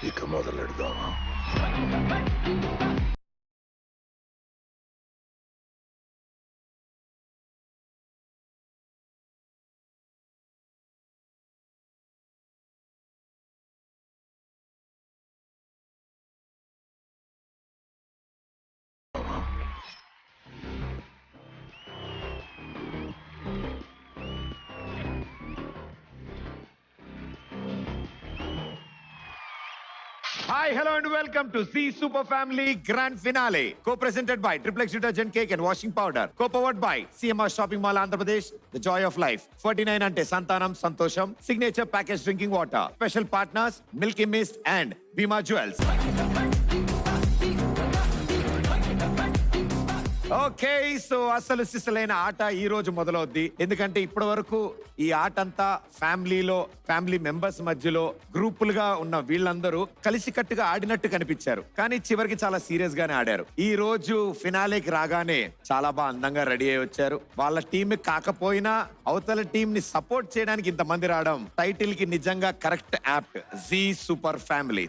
ఇక మొదలెడదామా? Hi, hello and welcome to Z Super Family Grand Finale. Co-presented by Triplex Detergent Cake and Washing Powder. Co-powered by CMR Shopping Mall Andhra Pradesh, The Joy of Life. 49 ante Santanam Santosham. Signature Package Drinking Water. Special partners Milky Mist and Bima Jewels. Okay so అసలు సిసలైన ఆట ఈ రోజు మొదలవుద్ది. ఎందుకంటే ఇప్పటి వరకు ఈ ఆట అంతా ఫ్యామిలీ మెంబర్స్ మధ్యలో గ్రూపులుగా ఉన్న వీళ్ళందరూ కలిసికట్టుగా ఆడినట్టు కనిపించారు. కానీ చివరికి చాలా సీరియస్ గానే ఆడారు. ఈ రోజు ఫినాలేకి రాగానే చాలా బాగా అందంగా రెడీ అయి వచ్చారు. వాళ్ళ టీం కాకపోయినా అవతల టీం ని సపోర్ట్ చేయడానికి ఇంతమంది రావడం టైటిల్ కి నిజంగా correct apt. Zee super family.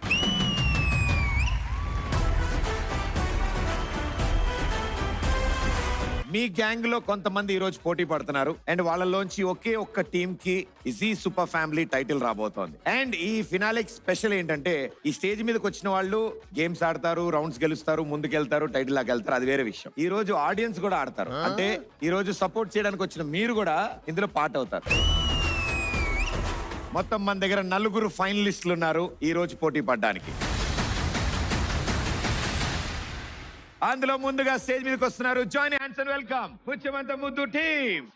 మీ గ్యాంగ్ లో కొంతమంది ఈ రోజు పోటీ పడుతున్నారు అండ్ వాళ్ళలోంచి ఒకే ఒక్క టీమ్ కి జీ సూపర్ ఫ్యామిలీ టైటిల్ రాబోతోంది. అండ్ ఈ ఫినాలేకి స్పెషల్ ఏంటంటే ఈ స్టేజ్ మీదకి వచ్చిన వాళ్ళు గేమ్స్ ఆడతారు, రౌండ్స్ గెలుస్తారు, ముందుకెళ్తారు, టైటిల్ లాగా వెళ్తారు, అది వేరే విషయం. ఈ రోజు ఆడియన్స్ కూడా ఆడతారు. అంటే ఈ రోజు సపోర్ట్ చేయడానికి వచ్చిన మీరు కూడా ఇందులో పార్ట్ అవుతారు. మొత్తం మన దగ్గర 4 ఫైనలిస్టులు ఉన్నారు ఈ రోజు పోటీ పడడానికి. అందులో ముందుగా స్టేజ్ మీదకి వస్తున్నారు. Join hands and welcome Mutyamantha Muddu team.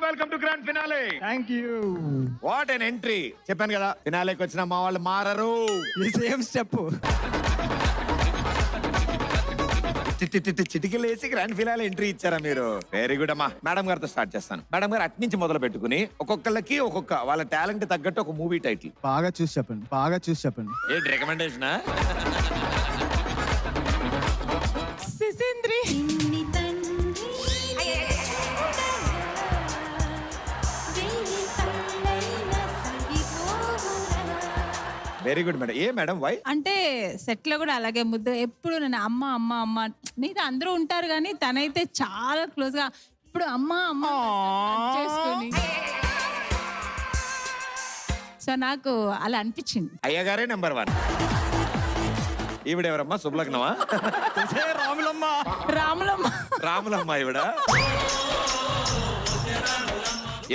Welcome to grand finale. Thank you. What an entry. చెప్పాను కదా ఫినాలేకి వచ్చిన మా వాళ్ళు మారరు. సేమ్ స్టెప్ చిటికలేసి గ్రాండ్ ఫినాలే ఎంట్రీ ఇచ్చారా మీరు? వెరీ గుడ్ అమ్మా. మేడం గారితో స్టార్ట్ చేస్తాను. మేడం గారు అటు నుంచి మొదలు పెట్టుకుని ఒక్కొక్కళ్ళకి ఒక్కొక్క వాళ్ళ టాలెంట్ తగ్గట్టు ఒక మూవీ టైటిల్ బాగా చూసి చెప్పండి. ఏంటి recommendation? Sisindri. Very good madam. ఏ మేడం వై? అంటే సెట్ లో కూడా అలాగే ముద్దు ఎప్పుడు నేను అమ్మ అమ్మ అమ్మ మీద అందరూ ఉంటారు కానీ తనైతే చాలా క్లోజ్ గా ఇప్పుడు అమ్మ అమ్మ చేసుకుని. సో నాకు అలా అనిపించింది. అయ్యగారే నెంబర్ 1. ఈవిడెవరమ్మా? శుభలగ్నమా? రాములమ్మ ఈవిడ.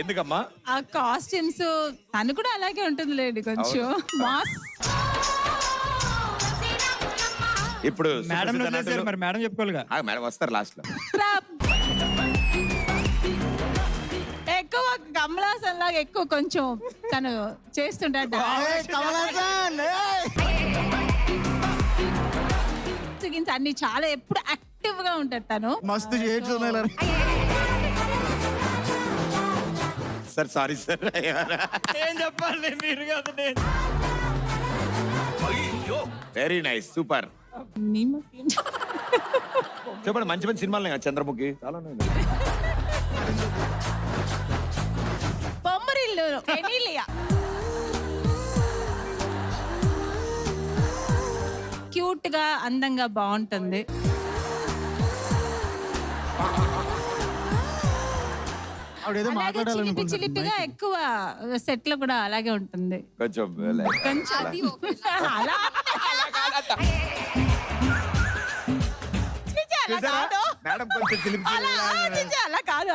ఎందుకమ్మా? ఆ కాస్ట్యూమ్స్ తను కూడా అలాగే ఉంటుంది లేండి కొంచెం మాస్. ఇప్పుడు మేడం చెప్పుకోవాలిగా. మేడం వస్తారు లాస్ట్ లో. ఎక్కువ కమలాసన్ లాగా ఎక్కువ కొంచెం తను చేస్తుంటాడు. అన్ని చాలా ఎప్పుడు యాక్టివ్ గా ఉంటాడు తను. మస్తు సార్ సారీ సార్. ఏం చెప్పాలి మీరు కదా. Very nice super. చెప్పండి మంచి మంచి సినిమాలు చంద్రముఖి చాలా ఉన్నాయి. బొమ్మరిల్లు క్యూట్ గా అందంగా బాగుంటుంది. చిలిపిగా ఎక్కువ సెట్ లో కూడా అలాగే ఉంటుంది.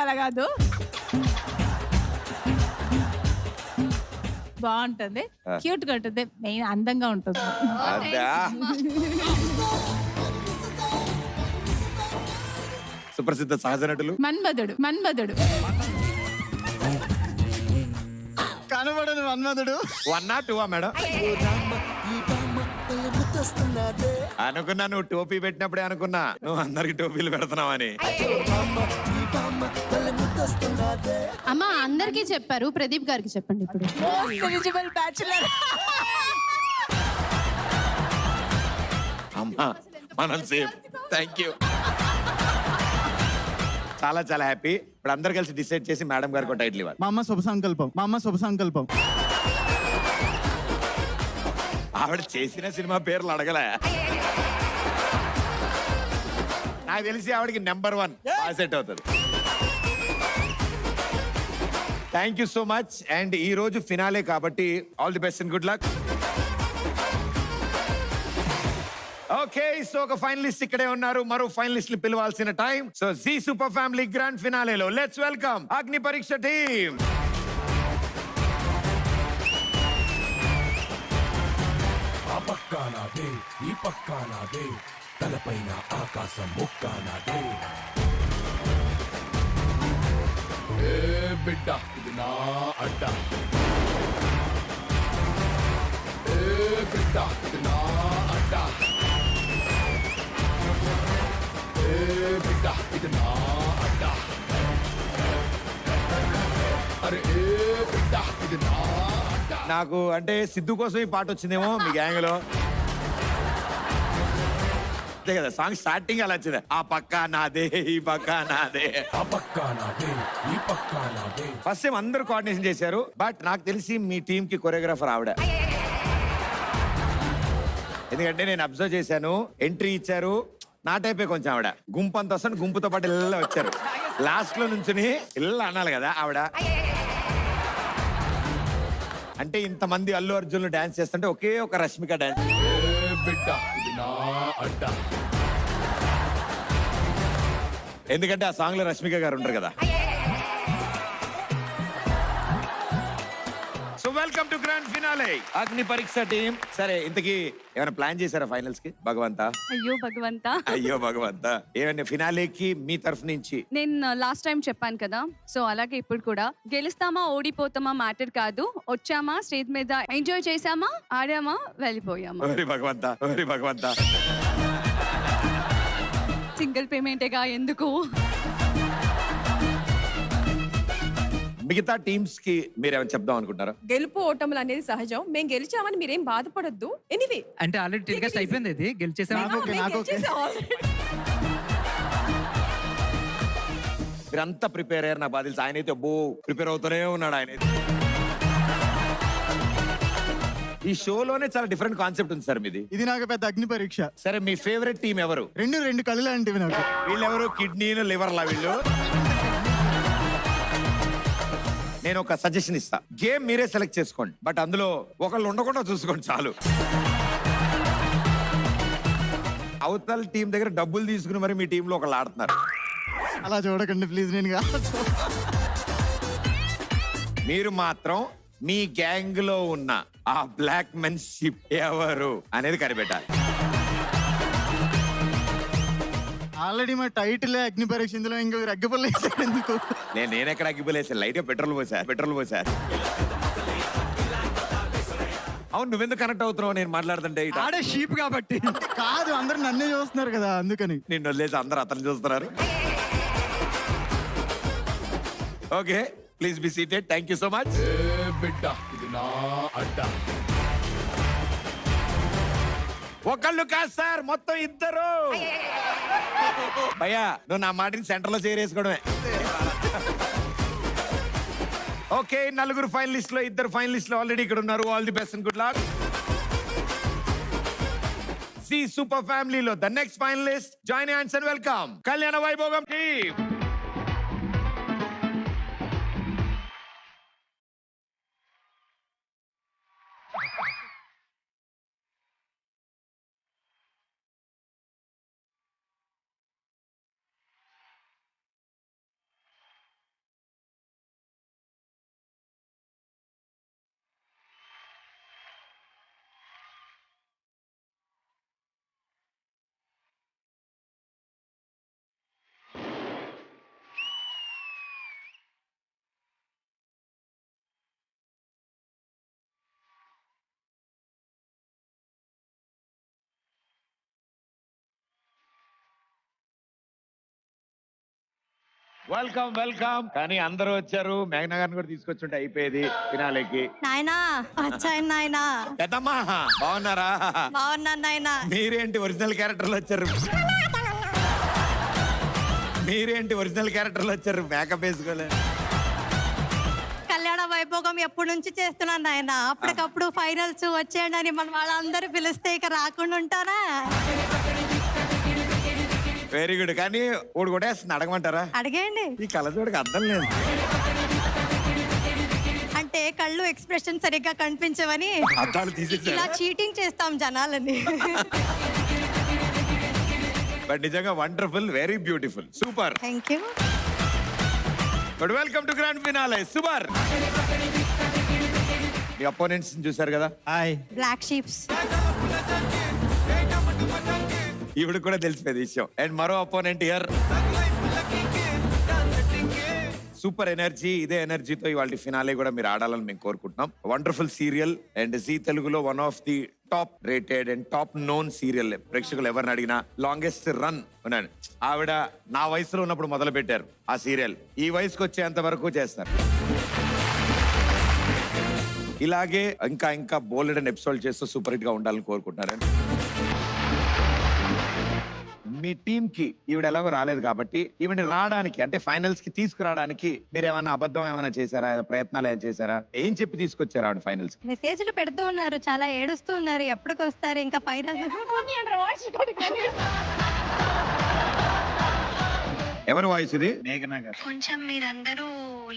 అలా కాదు బాగుంటుంది, క్యూట్ గా ఉంటుంది, మెయిన్ అందంగా ఉంటుంది. సో సుప్రసిద్ధ సహజ నటులు. మన్మధుడు మన్మధుడు కనబడదు మన్మధుడు. 1 or 2 మేడం? అనుకున్నా నువ్వు టోపీ పెట్టినప్పుడే అనుకున్నా నువ్వు అందరికి టోపీలు పెడుతున్నావని. అమ్మా అందరికీ చెప్పారు, ప్రదీప్ గారికి చెప్పండి ఇప్పుడు. Eligible bachelor. అమ్మా మనం సేఫ్. Thank you. చాలా చాలా హ్యాపీ. ఇప్పుడు అందరు కలిసి డిసైడ్ చేసి మేడం గారికి టైటిల్ ఇవ్వాలి. మా అమ్మ శుభ సంకల్పం, మా అమ్మ శుభ సంకల్పం. ఆవిడ చేసిన సినిమా పేర్లు అడగలే. నాకు తెలిసి ఆవిడకి నెంబర్ 1 సెట్ అవుతుంది. Thank you so much. And ఈ రోజు ఫినాలే కాబట్టి all the best and good luck. Okay, so ఒక ఫైనలిస్ట్ ఇక్కడే ఉన్నారు. మరో ఫైనలిస్ట్ ని పిలవాల్సిన time. So Zee super family grand ఫినాలేలో let's welcome Agni Pariksha team. ఆ పక్కా నాదే, ఈ పక్కా నాదే, తలపైన ఆకాశం ముక్కా నాదే. ఏ బిడ్డ ఇది నా అడ్డ, ఏ బిడ్డ ఇది నా అడ్డ, ఏ బిడ్డ ఇది నా అడ్డ, అరే ఏ బిడ్డ ఇది నా అడ్డ. నాకు అంటే సిద్ధు కోసం ఈ పాట వచ్చిందేమో మీ గ్యాంగ్ లో. అంతే కదా, సాంగ్ స్టార్టింగ్ అలా వచ్చింది. ఆ పక్క నాదే, ఈ పక్క నాదే. ఆ పక్కా నాదే, ఈ పక్కా నాదే. ఫస్ట్ టైం అందరూ కోఆర్డినేషన్ చేశారు. బట్ నాకు తెలిసి మీ టీమ్ కి కొరియోగ్రాఫర్ ఆవిడ. ఎందుకంటే నేను అబ్జర్వ్ చేశాను, ఎంట్రీ ఇచ్చారు, నా టైపే కొంచెం ఆవిడ. గుంపు అంత వస్తాను, గుంపుతో పాటు ఇళ్ళ వచ్చారు. లాస్ట్ లో నుంచుని ఇళ్ళ అనాలి కదా ఆవిడ. అంటే ఇంతమంది అల్లు అర్జున్ డాన్స్ చేస్తుంటే ఒకే ఒక రష్మిక డాన్స్. ఏ బిడ్డ ఇది నా అడ్డ, ఎందుకంటే ఆ సాంగ్ లో రష్మిక గారు ఉంటారు కదా. So welcome to grand finale అగ్ని పరీక్ష టీం. సరే, ఇంతకీ ఏమైనా ప్లాన్ చేశారా ఫైనల్స్ కి? భగవంతా, అయ్యో భగవంతా, అయ్యో భగవంతా, ఏమైనా ఫినాలేకి మీ తరఫు నుంచి? నేను లాస్ట్ టైం చెప్పాను కదా, సో అలాగే ఇప్పుడు కూడా గెలుస్తామా ఓడిపోతామా మ్యాటర్ కాదు. వచ్చామా స్టేజ్ మీద, ఎంజాయ్ చేసామా, ఆడామా, వెళ్ళిపోయామా. ఓరి భగవంతా, ఓరి భగవంతా. సింగిల్ పేమెంటేగా ఎందుకు. మిగతా టీమ్స్ కి మీరేమైనా చెప్దాం అనుకుంటారా? గెలుపు ఓటములు అనేది సహజం. మేము గెలిచామని మీరేం బాధపడొద్దు. ఎనివే అంటే ఆల్రెడీ టెలికాస్ట్ అయిపోయింది, ఇది గెలిచేసాము. మీరంతా ప్రిపేర్ అయ్యారు నాకు బాధ తెలుసు. ఆయన అయితే ప్రిపేర్ అవుతూనే ఉన్నాడు. ఆయన అయితే ఈ షోలోనే చాలా డిఫరెంట్ కాన్సెప్ట్ ఉంది సార్ మీది. ఇది నాకు పెద్ద అగ్ని పరీక్ష. సరే, మీ ఫేవరెట్ టీం ఎవరు? రెండు కళ్ళు లాంటివి నాకు. వీళ్ళెవరు? కిడ్నీలు, లివర్ లా వీళ్ళు. నేను ఒక సజెషన్ ఇస్తా. గేమ్ మీరే సెలెక్ట్ చేసుకోండి, బట్ అందులో ఒకళ్ళు ఉండకుండా చూసుకోండి చాలు. అవతల టీం దగ్గర డబ్బులు తీసుకుని మరి మీ టీంలో ఒకళ్ళు ఆడుతున్నారు. అలా చూడకండి ప్లీజ్. నేను మీరు మాత్రం మీ గ్యాంగ్ లో ఉన్న ఆ బ్లాక్ మెన్షిప్ ఎవరు అనేది కనిపెట్టాలి. ఆల్రెడీ మా టైటిల్ అగ్ని పరీక్ష, ఇందులో ఇంకా అగ్గిపల్లి ఎందుకు? నేనెక్కడ అగ్గిపోలేసాను, లైట్ గా పెట్రోల్ పోసా. అవును, నువ్వెందుకు కనెక్ట్ అవుతున్నావు నేను మాట్లాడుతుంటే? ఆడే షీప్ కాబట్టి కాదు, అందరు నన్నే చూస్తున్నారు కదా అందుకని. నిన్ను వదిలేసి అందరూ అతను చూస్తున్నారు. Okay, please be seated. Thank you so much. ఏ బిడ్డ ఇది నా అడ్డ, ఒకళ్ళు కాదు సార్, మొత్తం ఇద్దరు. భయ్యా, నువ్వు నా మాటని సెంటర్ లో చేరేసుకోవడమే. ఓకే, నలుగురు ఫైనలిస్ట్ లో ఇద్దరు ఫైనలిస్టులు ఆల్రెడీ ఇక్కడ ఉన్నారు. All the best and good luck. Zee super ఫ్యామిలీలో the next finalist. Join hands and welcome Kalyana Vaibhogam team. Welcome welcome. కానీ అందరూ వచ్చారు, మేఘనా గారిని కూడా తీసుకొచ్చుంటే అయిపోయేది ఫినాలేకి. నాయనా వచ్చాయి నాయనా. పెద్దమ్మా బాగున్నారా? బాగున్నాను నాయనా. మీరేంటి ఒరిజినల్ క్యారెక్టర్లు వచ్చారు? మీరేంటి ఒరిజినల్ క్యారెక్టర్లు వచ్చారు మేకప్ వేసుకోలే? కళ్యాణ వైభోగం ఎప్పటి నుంచి చేస్తున్నాను నాయన. అప్పటికప్పుడు ఫైనల్స్ వచ్చేయండి అని మన వాళ్ళందరూ పిలిస్తే ఇక రాకుండా ఉంటారా? Very good. కానీ ఊడు కూడా అడగమంటారా? అడిగేయండి. ఈ కళ్ళజోడికి అర్థం లేదు. అంటే కళ్ళు ఎక్స్ప్రెషన్ సరిగ్గా కనిపించవని అద్దాలు తీసేసారు. ఇలా చీటింగ్ చేస్తాం జనాలని. బట్ నిజంగా wonderful, very beautiful, super. Thank you. But welcome to grand finale. Super. మీ అపోనెంట్స్ చూసారు కదా? హాయ్. Black sheeps. ఈవిడ కూడా తెలిసిపోయింది విషయం. అండ్ మరో అపోనెంట్ హియర్. Super energy. ఇదే ఎనర్జీతో ఇవాళ ఫినాలే కూడా మీరు ఆడాలని మేము కోరుకుంటున్నాం. వండర్ఫుల్ సీరియల్ అండ్ జీ తెలుగులో one of the top rated and top known serial. ప్రేక్షకులు ఎవరిని అడిగినా లాంగెస్ట్ రన్ ఉన్నాను. ఆవిడ నా వయసులో ఉన్నప్పుడు మొదలు పెట్టారు ఆ సీరియల్. ఈ వయసుకు వచ్చేంత వరకు చేస్తారు. ఇలాగే ఇంకా ఇంకా బోల్డ్ అండ్ ఎపిసోడ్ చేస్తూ సూపర్ హిట్ గా ఉండాలని కోరుకుంటున్నారండి. మీ టీమ్ కి ఈవిడ ఎలాగో రాలేదు కాబట్టి ఈవిడ రావడానికి అంటే ఫైనల్స్ కి తీసుకురావడానికి మీరు ఏమైనా అబద్ధం ఏమైనా చేశారా? ప్రయత్నాలు ఏమైనా చేశారా? ఏం చెప్పి తీసుకొచ్చారు ఆవిడ ఫైనల్స్? మెసేజ్లు పెడుతూ ఉన్నారు, చాలా ఏడుస్తూ ఉన్నారు. ఎప్పటికి వస్తారు ఇంకా ఫైనల్? ఎవరి వాయిస్ ఇది? మేఘనా గారు. కొంచెం మీరందరూ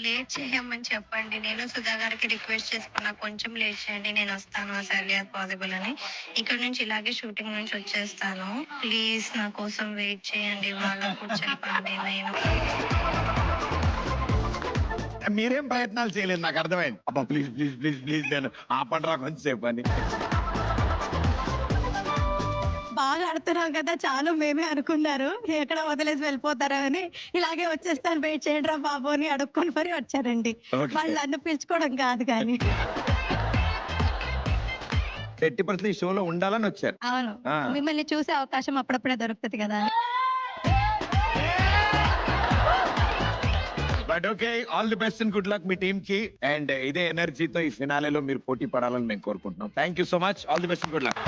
లేట్ చేయమని చెప్పండి. నేను సుధా గారికి రిక్వెస్ట్ చేసుకున్నా, కొంచెం లేట్ చేయండి, నేను వస్తాను as early as possible అని. ఇక్కడ నుంచి ఇలాగే షూటింగ్ నుంచి వచ్చేస్తాను. ప్లీజ్ నా కోసం వెయిట్ చేయండి, వాళ్ళకు చెప్పండి. నేను మీరేం ప్రయత్నాలు చేయలేదు, నాకు అర్థమైంది. అబ్బా ప్లీజ్ ప్లీజ్ ప్లీజ్ ప్లీజ్ నేను ఆపండ్రా కొంచెంసేపు అని. బాగా ఆడుతున్నాం కదా చాలు మేమే అనుకున్నారు, ఎక్కడ వదిలేసి వెళ్ళిపోతారా అని. ఇలాగే వచ్చేస్తాను, వెయిట్ చేయండి రా బాబు అని అడుక్కొని మరి వచ్చారండి. Okay. వాళ్ళు నన్ను పిలుచుకోవడం కాదు కానీ. ఎట్టి పరిస్థితుల్లో ఈ షోలో ఉండాలని వచ్చారు. అవును, ఆ. మిమ్మల్ని చూసే అవకాశం అప్పుడప్పుడే దొరుకుతుంది కదా. But okay, all the best and good luck me team కి. అండ్ ఇదే ఎనర్జీతో ఈ ఫినాలేలో మీరు పోటీ పడాలని మేము కోరుకుంటున్నాం. Thank you so much. All the best and good luck.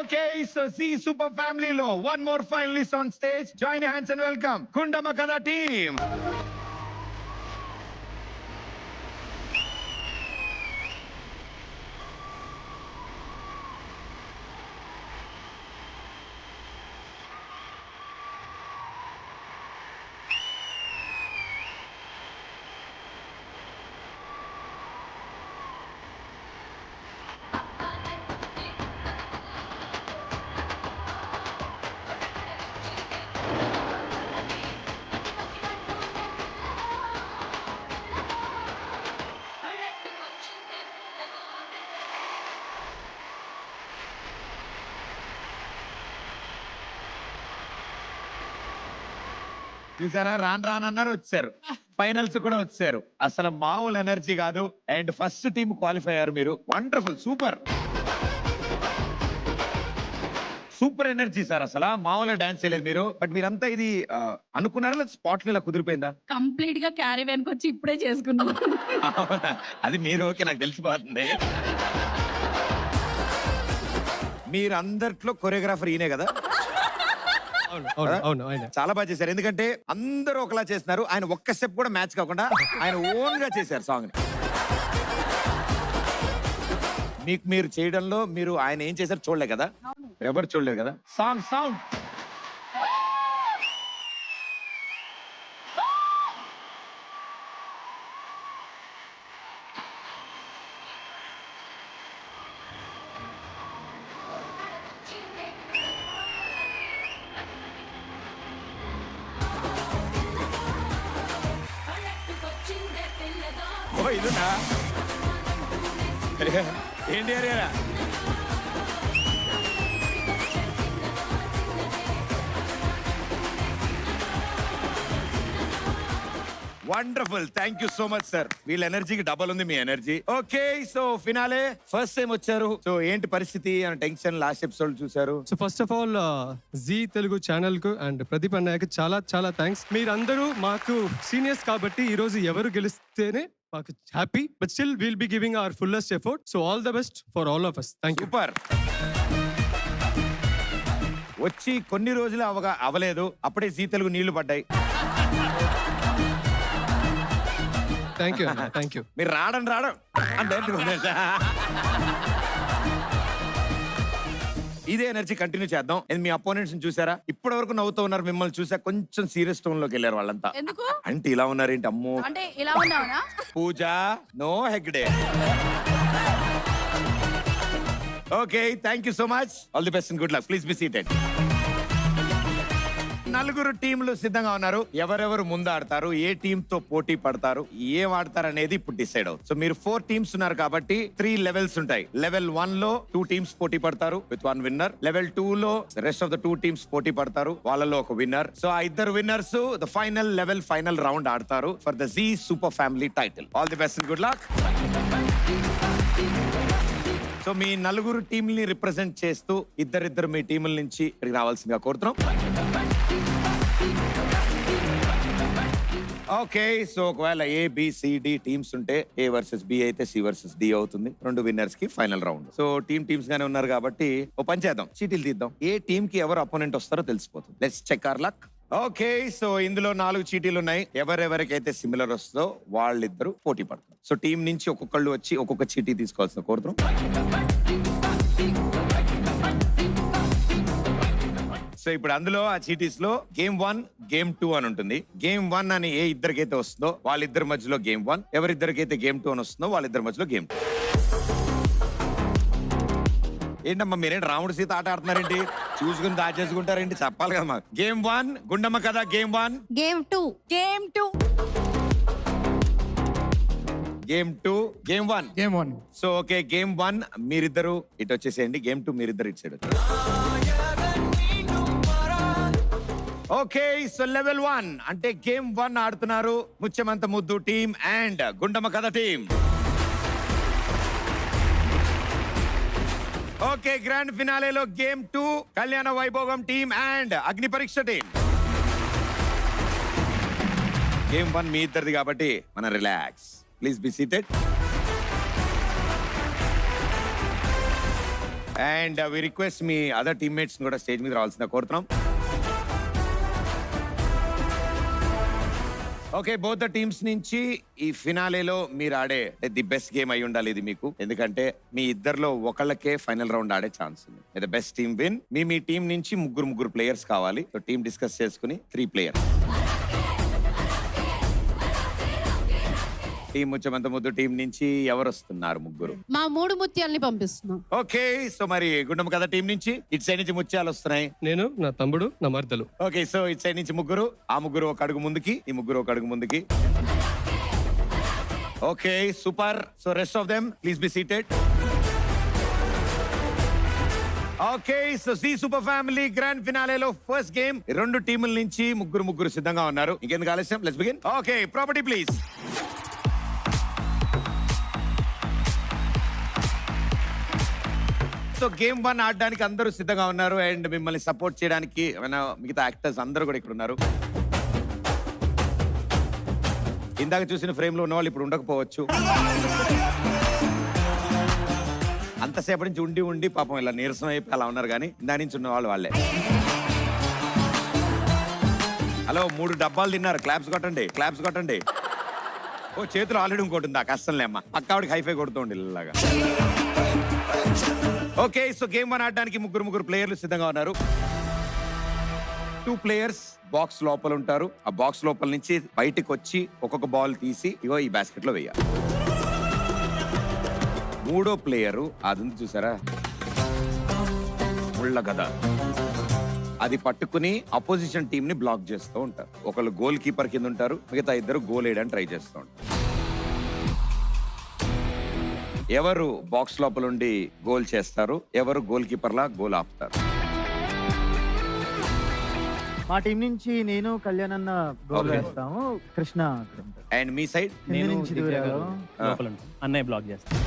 Okay, so see Super Family lo one more finalist on stage. Join your hands and welcome Kundamakada team. చూసారా, రానన్నారు, వచ్చారు. ఫైనల్స్ కూడా వచ్చారు. అసలు మామూలు ఎనర్జీ కాదు. అండ్ ఫస్ట్ టీమ్ క్వాలిఫై అయ్యారు మీరు. Wonderful, super super energy sir. అసలు మామూలుగా డాన్స్ చేయలేదు మీరు. బట్ మీరంతా ఇది అనుకున్నారా, స్పాట్ ఇలా కుదిరిపోయిందా? కంప్లీట్ గా క్యారీ వెనక వచ్చి ఇప్పుడే చేసుకున్నాం. అవునా? అది మీరు ఓకే, నాకు తెలిసిపోతుంది. మీరందరిలో కొరియోగ్రాఫర్ ఈయనే కదా? చాలా బాగా చేశారు. ఎందుకంటే అందరూ ఒకలా చేస్తున్నారు, ఆయన ఒక్క స్టెప్ కూడా మ్యాచ్ కాకుండా ఆయన ఓన్ గా చేశారు సాంగ్ ని. మీకు మీరు చేయడంలో మీరు ఆయన ఏం చేశారు చూడలే కదా? ఎవరు చూడలేదు కదా? సాంగ్ సౌండ్ ఇదునా ఏంటి అరేరా? Wonderful, thank you so much sir. వీళ్ళ ఎనర్జీకి డబల్ ఉంది మీ energy. Okay, so finale first time వచ్చారు. సో ఏంటి పరిస్థితి అని టెన్షన్ లాస్ట్ ఎపిసోడ్ చూసారు. So first of all Zee Telugu channel కు అండ్ ప్రదీప్ అన్నయ్యకి చాలా చాలా థ్యాంక్స్. మీరందరూ మాకు సీనియర్స్ కాబట్టి ఈ రోజు ఎవరు గెలిస్తేనే మాకు happy, but still will be giving hour fullest effort. So all the best for all of us. Thank you. Super. వచ్చి కొన్ని రోజులు అవలేదు, అప్పుడే జీ తెలుగు నీళ్లు పడ్డాయి. Thank you thank you. మీరు రావడం అంటే ఇదే ఎనర్జీ కంటిన్యూ చేద్దాం. మీ అపోనెంట్స్ చూసారా, ఇప్పటి వరకు నవ్వుతూ ఉన్నారు. మిమ్మల్ని చూసా కొంచెం సీరియస్ టోన్ లోకి వెళ్ళారు వాళ్ళంతా. ఎందుకు అంటే ఇలా ఉన్నారేంటి అమ్మో అంటే ఇలా ఉన్నావునా? Pooja no Hegde. Okay, thank you so much. All the best and good luck. Please be seated. నలుగురు టీంలు సిద్ధంగా ఉన్నారు. ఎవరెవరు ముందు ఆడతారు, ఏ టీమ్ తో పోటీ పడతారు, ఏం ఆడతారు అనేది ఇప్పుడు డిసైడ్ అవుతుంది. సో మీరు 4 టీమ్స్ ఉన్నారు కాబట్టి 3 లెవెల్స్ ఉంటాయి. లెవెల్ 1 లో 2 టీమ్స్ పోటీ పడతారు విత్ 1 విన్నర్. లెవెల్ 2 లో రెస్ట్ ఆఫ్ ద 2 టీమ్స్ పోటీ పడతారు, వాళ్ళలో ఒక విన్నర్. సో ఆ ఇద్దరు winners the final level final round ఆడతారు for the Zee super family title. All the best and good luck. So మీ నలుగురు టీంని రిప్రజెంట్ చేస్తూ ఇద్దరిద్దరు మీ టీముల నుంచి రావాల్సిందిగా కోరుతున్నాం. ఓకే, సో ఒకవేళ ABCD టీమ్స్ ఉంటే A వర్సెస్ B అయితే C వర్సెస్ D అవుతుంది. 2 విన్నర్స్ కి ఫైనల్ రౌండ్. సో టీమ్స్ గానే ఉన్నారు కాబట్టి ఓ పని చేద్దాం, చీటీలు తీద్దాం. ఏ టీమ్ కి ఎవరు అపోనెంట్ వస్తారో తెలిసిపోతుంది. Let's check our luck. Okay, so ఇందులో 4 చీటీలు ఉన్నాయి. ఎవరెవరికైతే సిమిలర్ వస్తుందో వాళ్ళిద్దరు పోటీ పడతారు. సో టీం నుంచి ఒక్కొక్కళ్ళు వచ్చి ఒక్కొక్క చీటీ తీసుకోవాల్సిన కోరుతున్నాం. సో ఇప్పుడు అందులో ఆ చీటీస్ లో గేమ్ 1 గేమ్ 2 అని ఉంటుంది. గేమ్ 1 అని ఏ ఇద్దరికైతే వస్తుందో వాళ్ళిద్దరి మధ్యలో గేమ్ 1, ఎవరిద్దరికైతే గేమ్ 2 అని వస్తుందో వాళ్ళిద్దరి మధ్యలో గేమ్ 2. ఏంటమ్మా మీరేంటి రాముడు సీత ఆట ఆడుతున్నారేంటి, చూసుకుని దాచేసుకుంటారేంటి, చెప్పాలి కదమ్మా. గేమ్ 1 గుండమ్మ కదా. Game 1 game 2 game 2 game 1. So okay, game 1 మీరిద్దరు ఇటు వచ్చేసేయండి, గేమ్ 2 మీరిద్దరు ఇటు సైడ్ వచ్చేయండి. ఓకే, సో లెవెల్ 1 అంటే గేమ్ 1 ఆడుతున్నారు ముత్యమంత ముద్దు team and Gundamma Katha team. Okay, grand ఫినాలేలో game 2 కళ్యాణ వైభోగం టీం అండ్ అగ్ని పరీక్ష టీం. గేమ్ 1 మీ ఇద్దరిది కాబట్టి మన relax. Please be seated. And we request మీ అదర్ టీమ్మేట్స్ కూడా స్టేజ్ మీద రావాల్సిందిగా కోరుతున్నాం. ఓకే, బోత్ ద టీమ్స్ నుంచి ఈ ఫినాలేలో మీరు ఆడే ది బెస్ట్ గేమ్ అయి ఉండాలి ఇది మీకు. ఎందుకంటే మీ ఇద్దరిలో ఒకళ్ళకే ఫైనల్ రౌండ్ ఆడే ఛాన్స్ ఉంది. The best team win. Me team నుంచి ముగ్గురు ప్లేయర్స్ కావాలి. సో టీం డిస్కస్ చేసుకుని 3 ప్లేయర్స్. టీం ముచ్చమంత ముద్దు టీం నుంచి ఎవరు వస్తున్నారు? ముగ్గురు. మా 3 ముత్యాల్ని పంపిస్తున్నాం. ఓకే, సో మరి గుండమ్మ కథ టీం నుంచి ఇటు సైడ్ నుంచి ముత్యాలు వస్తున్నాయి. నేను, నా తమ్ముడు, నా మర్దలు. ఓకే, సో ఇటు సైడ్ నుంచి ముగ్గురు. ఆ ముగ్గురు ఒక అడుగు ముందుకి, ఈ ముగ్గురు ఒక అడుగు ముందుకి. Okay, super. So rest of them please be seated. Okay, so Zee super family grand ఫినాలేలో ఫస్ట్ గేమ్ 2 టీముల నుంచి ముగ్గురు సిద్ధంగా ఉన్నారు. ఇంకెందుకు ఆలస్యం, let's begin. Okay, property please. So game 1 ఆడడానికి అందరూ సిద్ధంగా ఉన్నారు అండ్ మిమ్మల్ని సపోర్ట్ చేయడానికి మిగతా యాక్టర్స్ అందరూ కూడా ఇక్కడ ఉన్నారు. ఇందాక చూసిన ఫ్రేమ్ లో ఉన్న వాళ్ళు ఇప్పుడు ఉండకపోవచ్చు. అంతసేపటి నుంచి ఉండి పాపం ఇలా నీరసం అయిపోయి అలా ఉన్నారు, కానీ దాని నుంచి ఉన్న వాళ్ళు వాళ్ళే. హలో, 3 డబ్బాలు తిన్నారు. క్లాప్స్ కొట్టండి. ఓ చేతులు ఆల్రెడీ ఇంకోటి ఉందా, కష్టంలే అమ్మా. పక్కావిడికి హైఫై కొడుతూ ఇలాగా. ఓకే, సో గేమ్ 1 ఆడడానికి ముగ్గురు ప్లేయర్లు సిద్ధంగా ఉన్నారు. 2 ప్లేయర్స్ బాక్స్ లోపల ఉంటారు. ఆ బాక్స్ లోపల నుంచి బయటకు వచ్చి ఒక్కొక్క బాల్ తీసి ఇగో ఈ బాస్కెట్ లో వేయాలి. 3వ ప్లేయరు అది చూసారా, ముళ్ళ గద, అది పట్టుకుని అపోజిషన్ టీం ని బ్లాక్ చేస్తూ ఉంటారు. ఒకళ్ళు గోల్ కీపర్ కింద ఉంటారు, మిగతా ఇద్దరు గోల్ వేయడానికి ట్రై చేస్తూ ఉంటారు. ఎవరు బాక్స్ లోపల ఉండి గోల్ చేస్తారు, ఎవరు గోల్ కీపర్ లా గోల్ ఆపుతారు. మా టీం నుంచి నేను కళ్యాణ్ అన్న గోల్ Okay. వేస్తాము, కృష్ణ అక్కడ ఉంటాడు. అండ్ మీ సైడ్ కింద నుంచి దూరాలు. అన్నయ్య బ్లాక్ చేస్తాను.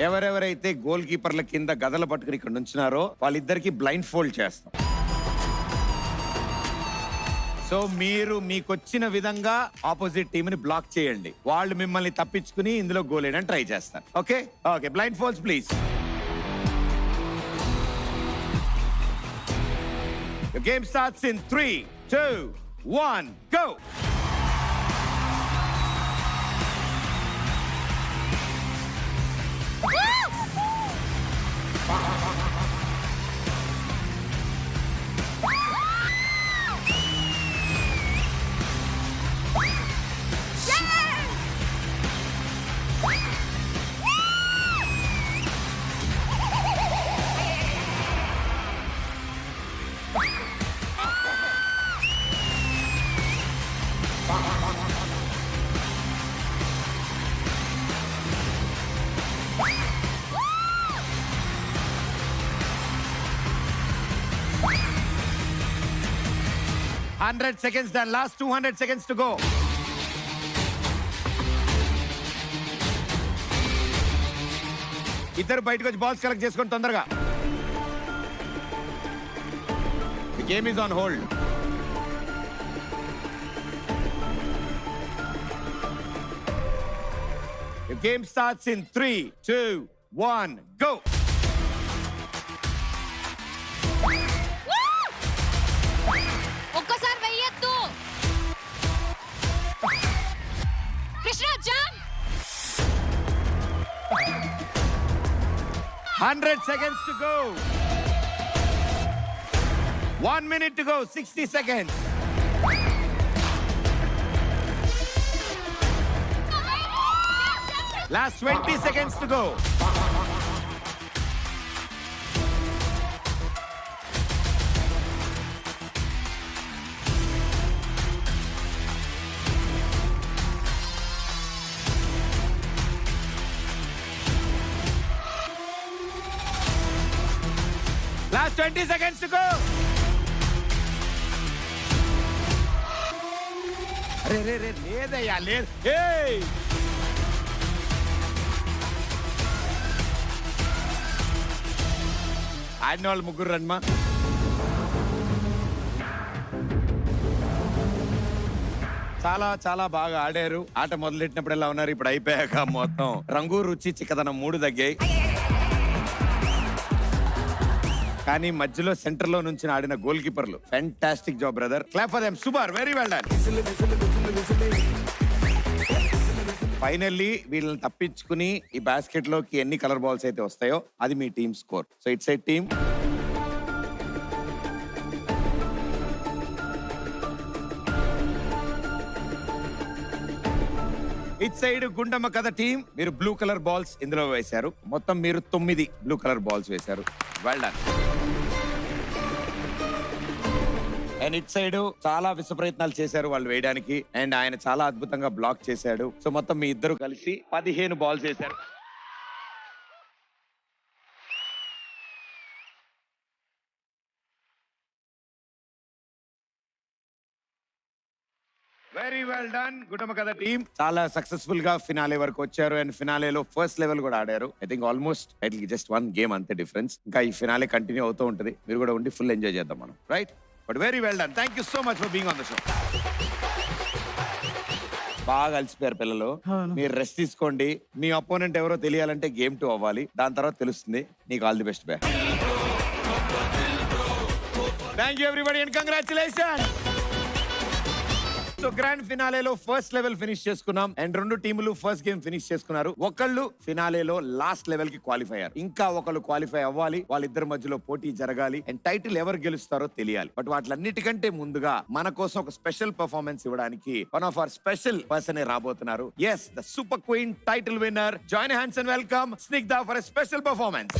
ఎవరెవరైతే గోల్ కీపర్ల కింద గదలు పట్టుకుని ఇక్కడ నుంచున్నారో వాళ్ళిద్దరికి బ్లైండ్ ఫోల్డ్ చేస్తాం. సో మీరు మీకొచ్చిన విధంగా ఆపోజిట్ టీమ్ ని బ్లాక్ చేయండి. వాళ్ళు మిమ్మల్ని తప్పించుకుని ఇందులో గోల్ వేయడానికి ట్రై చేస్తారు. Okay okay, blind folds please. The game starts in 3, 2, 1, go! seconds done. Last 200 seconds to go. ఇద్దరు బయటకు వచ్చి బాల్స్ కలెక్ట్ చేసుకోండి తొందరగా. The game is on hold. The game starts in 3, 2, 1, go. ఒక్కసారి వెయ్యొద్దు. Krishna jump. 100 seconds to go. 1 minute to go. 60 seconds. Last 20 seconds to go. Last 20 seconds to go. అరే రే రే లేదయ్యా లేదు. ఏయ్ ఆడిన వాళ్ళు ముగ్గురు రండిమా. చాలా చాలా బాగా ఆడారు. ఆట మొదలెట్టినప్పుడు ఎలా ఉన్నారు, ఇప్పుడు అయిపోయాక మొత్తం రంగు రుచి చిక్కదనం 3 తగ్గాయి. కానీ మధ్యలో సెంటర్ లో నుంచి ఆడిన గోల్ కీపర్లు fantastic job brother. Clap for them. Super, very well done. Finally వీళ్ళని తప్పించుకుని ఈ బాస్కెట్ లోకి ఎన్ని కలర్ బాల్స్ అయితే వస్తాయో అది మీ team score. So it's A team. It side Gundamma Katha team మీరు బ్లూ కలర్ బాల్స్ ఇందులో వేశారు. మొత్తం మీరు 9 బ్లూ కలర్ బాల్స్ వేశారు. Well done. And it side చాలా విశ్వ ప్రయత్నాలు చేశారు వాళ్ళు వేయడానికి. అండ్ ఆయన చాలా అద్భుతంగా బ్లాక్ చేశాడు. సో మొత్తం మీ ఇద్దరు కలిసి 15 బాల్స్ వేశారు. Very well done Gundamma Katha team. చాలా సక్సెస్ఫుల్ గా ఫినాలే వరకు వచ్చారు. అండ్ ఫినాలేలో ఫస్ట్ లెవెల్ కూడా ఆడారు. I think almost just 1 game అంతే డిఫరెన్స్. ఇంకా ఈ ఫినాలే కంటిన్యూ అవుతూ ఉంటుంది. మీరు కూడా ఉండి ఫుల్ ఎంజాయ్ చేద్దాం మనం. Right, but very well done. Thank you so much for being on the show. బాగా అలసిపోయారు పిల్లలు. మీరు రెస్ట్ తీసుకోండి. మీ అపోనెంట్ ఎవరో తెలియాలంటే గేమ్ 2 అవ్వాలి. దాని తర్వాత తెలుస్తుంది. నీకు ఆల్ ది బెస్ట్ బ్యా. Thank you everybody and congratulations. So grand ఫినాలేలో ఫస్ట్ లెవెల్ ఫినిష్ చేసుకున్నాం. అండ్ 2 టీములు ఫస్ట్ గేమ్ ఫినిష్ చేసుకున్నారు. ఒకళ్ళు ఫినాలేలో లాస్ట్ లెవెల్ కి క్వాలిఫై అయ్యారు. ఇంకా ఒకళ్ళు క్వాలిఫై అవ్వాలి. వాళ్ళిద్దరి మధ్యలో పోటీ జరగాలి. అండ్ టైటిల్ ఎవరు గెలుస్తారో తెలియాలి. బట్ వాటిలన్నిటికంటే ముందుగా మన కోసం ఒక స్పెషల్ పర్ఫార్మెన్స్ ఇవ్వడానికి one of our special person రాబోతున్నారు. Yes, the super queen title winner. Join hands and welcome Snigdha for a special performance.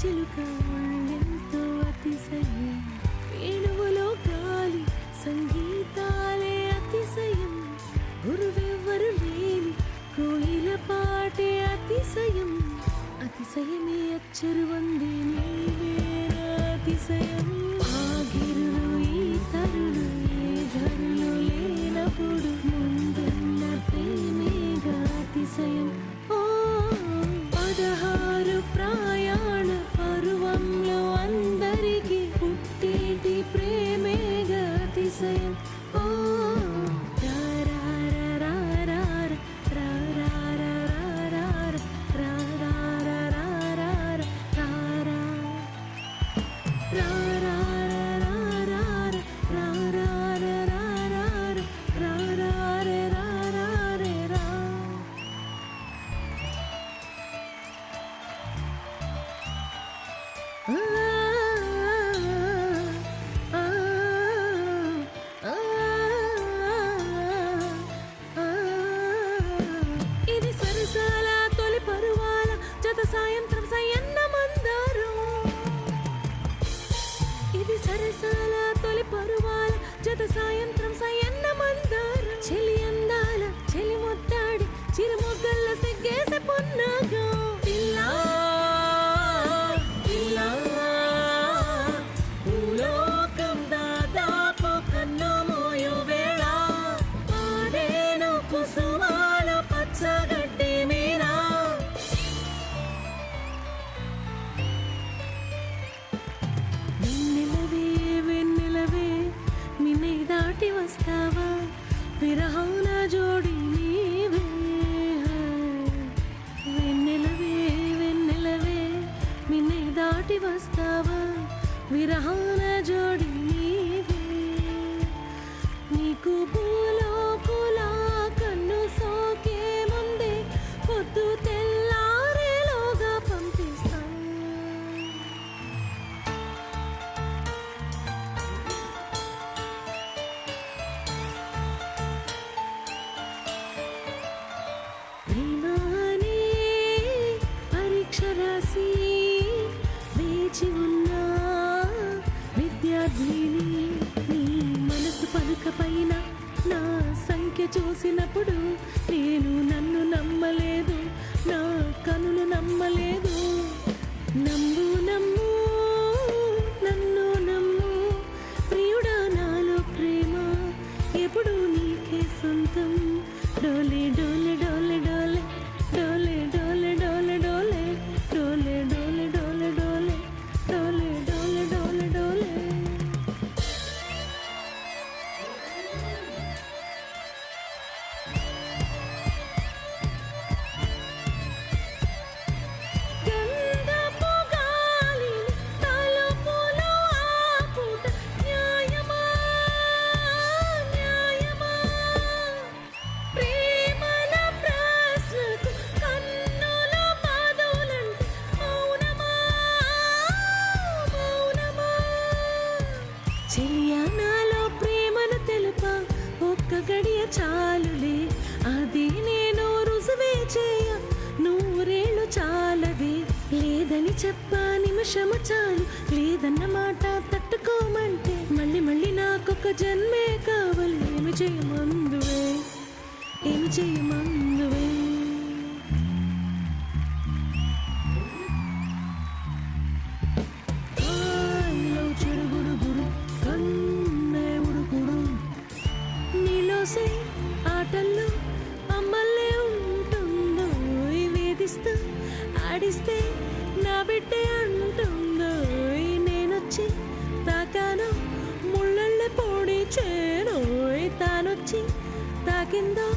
చిలుక చెరువంది నీవేరాతిశయం ఆగిరులు ఈ తరులు ఏ ధరులు లేనప్పుడు ముందున్న ప్రేమేగా అతిశయం ఓ 16 ప్రయాణ పర్వంలో అందరికీ పుట్టేటి ప్రేమేగా అతిశయం ఓ ఇది సరసాల తొలి పరువాల జత సాయంత్రం సయన్న మందారం ఇది సరసాల తొలి పరువాల జత సాయంత్రం సయన్న మందారం చెలి అందాల చెలి ముద్దాడి చిరుమొగ్గల్ల సిగ్గేసే పొన్నాగా పిల్లా పిల్లా భూలోకం దాదాపు కన్ను మోయు వేళ పాడేను కుసుమాల పచ్చగడ్డి మీన వెన్నెలవే వెన్నెలవే నిన్నే దాటి వస్తావా విరహాన జోడి నీవే వెన్నెలవే వెన్నెలవే నిన్నే దాటి వస్తావా విరహాన జోడి నీవే నీకు పూలోకులా కన్ను సోకే ముందే పొద్దు తెల్లారేలోగా పంపిస్తా ప్రేమానే పరీక్ష రాసి వేచి ఉన్నా విద్యార్థిని నీ మనసు పలుక పైన నా సంఖ్య చూసినప్పుడు నేను నన్ను నమ్మలేదు నా కనులు నమ్మలేదు నమ్ము నమ్ము నన్ను నమ్ము ప్రియుడా నాలో ప్రేమ ఎప్పుడు నీకే సొంతం డోలే డోలే డోలే డోలే డోలే డోలే డోలే డోలే డోలే డోలే డోలే డోలే డోలే డోలే డోలే డోలే గంధపు గాలిని తలుపులు ఆపుట న్యాయమా న్యాయమా ప్రేమల ప్రశ్నకు కన్నుల బాధలంటే మౌనమా మౌనమా చెలియా నాలో ప్రేమను తెలుపా ఒక్క గడియ చాలులే అది నేను రుజువే చేయ నూరేళ్ళు చాలవే లేదని చెప్పా నిమిషము చాలు లేదన్న మాట తట్టుకోమంటే మళ్ళీ మళ్ళీ నాకొక జన్మే కావాలి ఏమి చేయమందువే ఏమి చేయమందువే కాయలో చెడుగుడుగుడు కన్నే ఉడుకుడు నీలోసే ఆటల్లో అమ్మల్లే ఉంటుందో వేధిస్తూ ఆడిస్తే నా బిడ్డే అంటుందో నేనొచ్చి తాకాను ముళ్ళళ్ళే పొడి చేను తానొచ్చి తాకిందో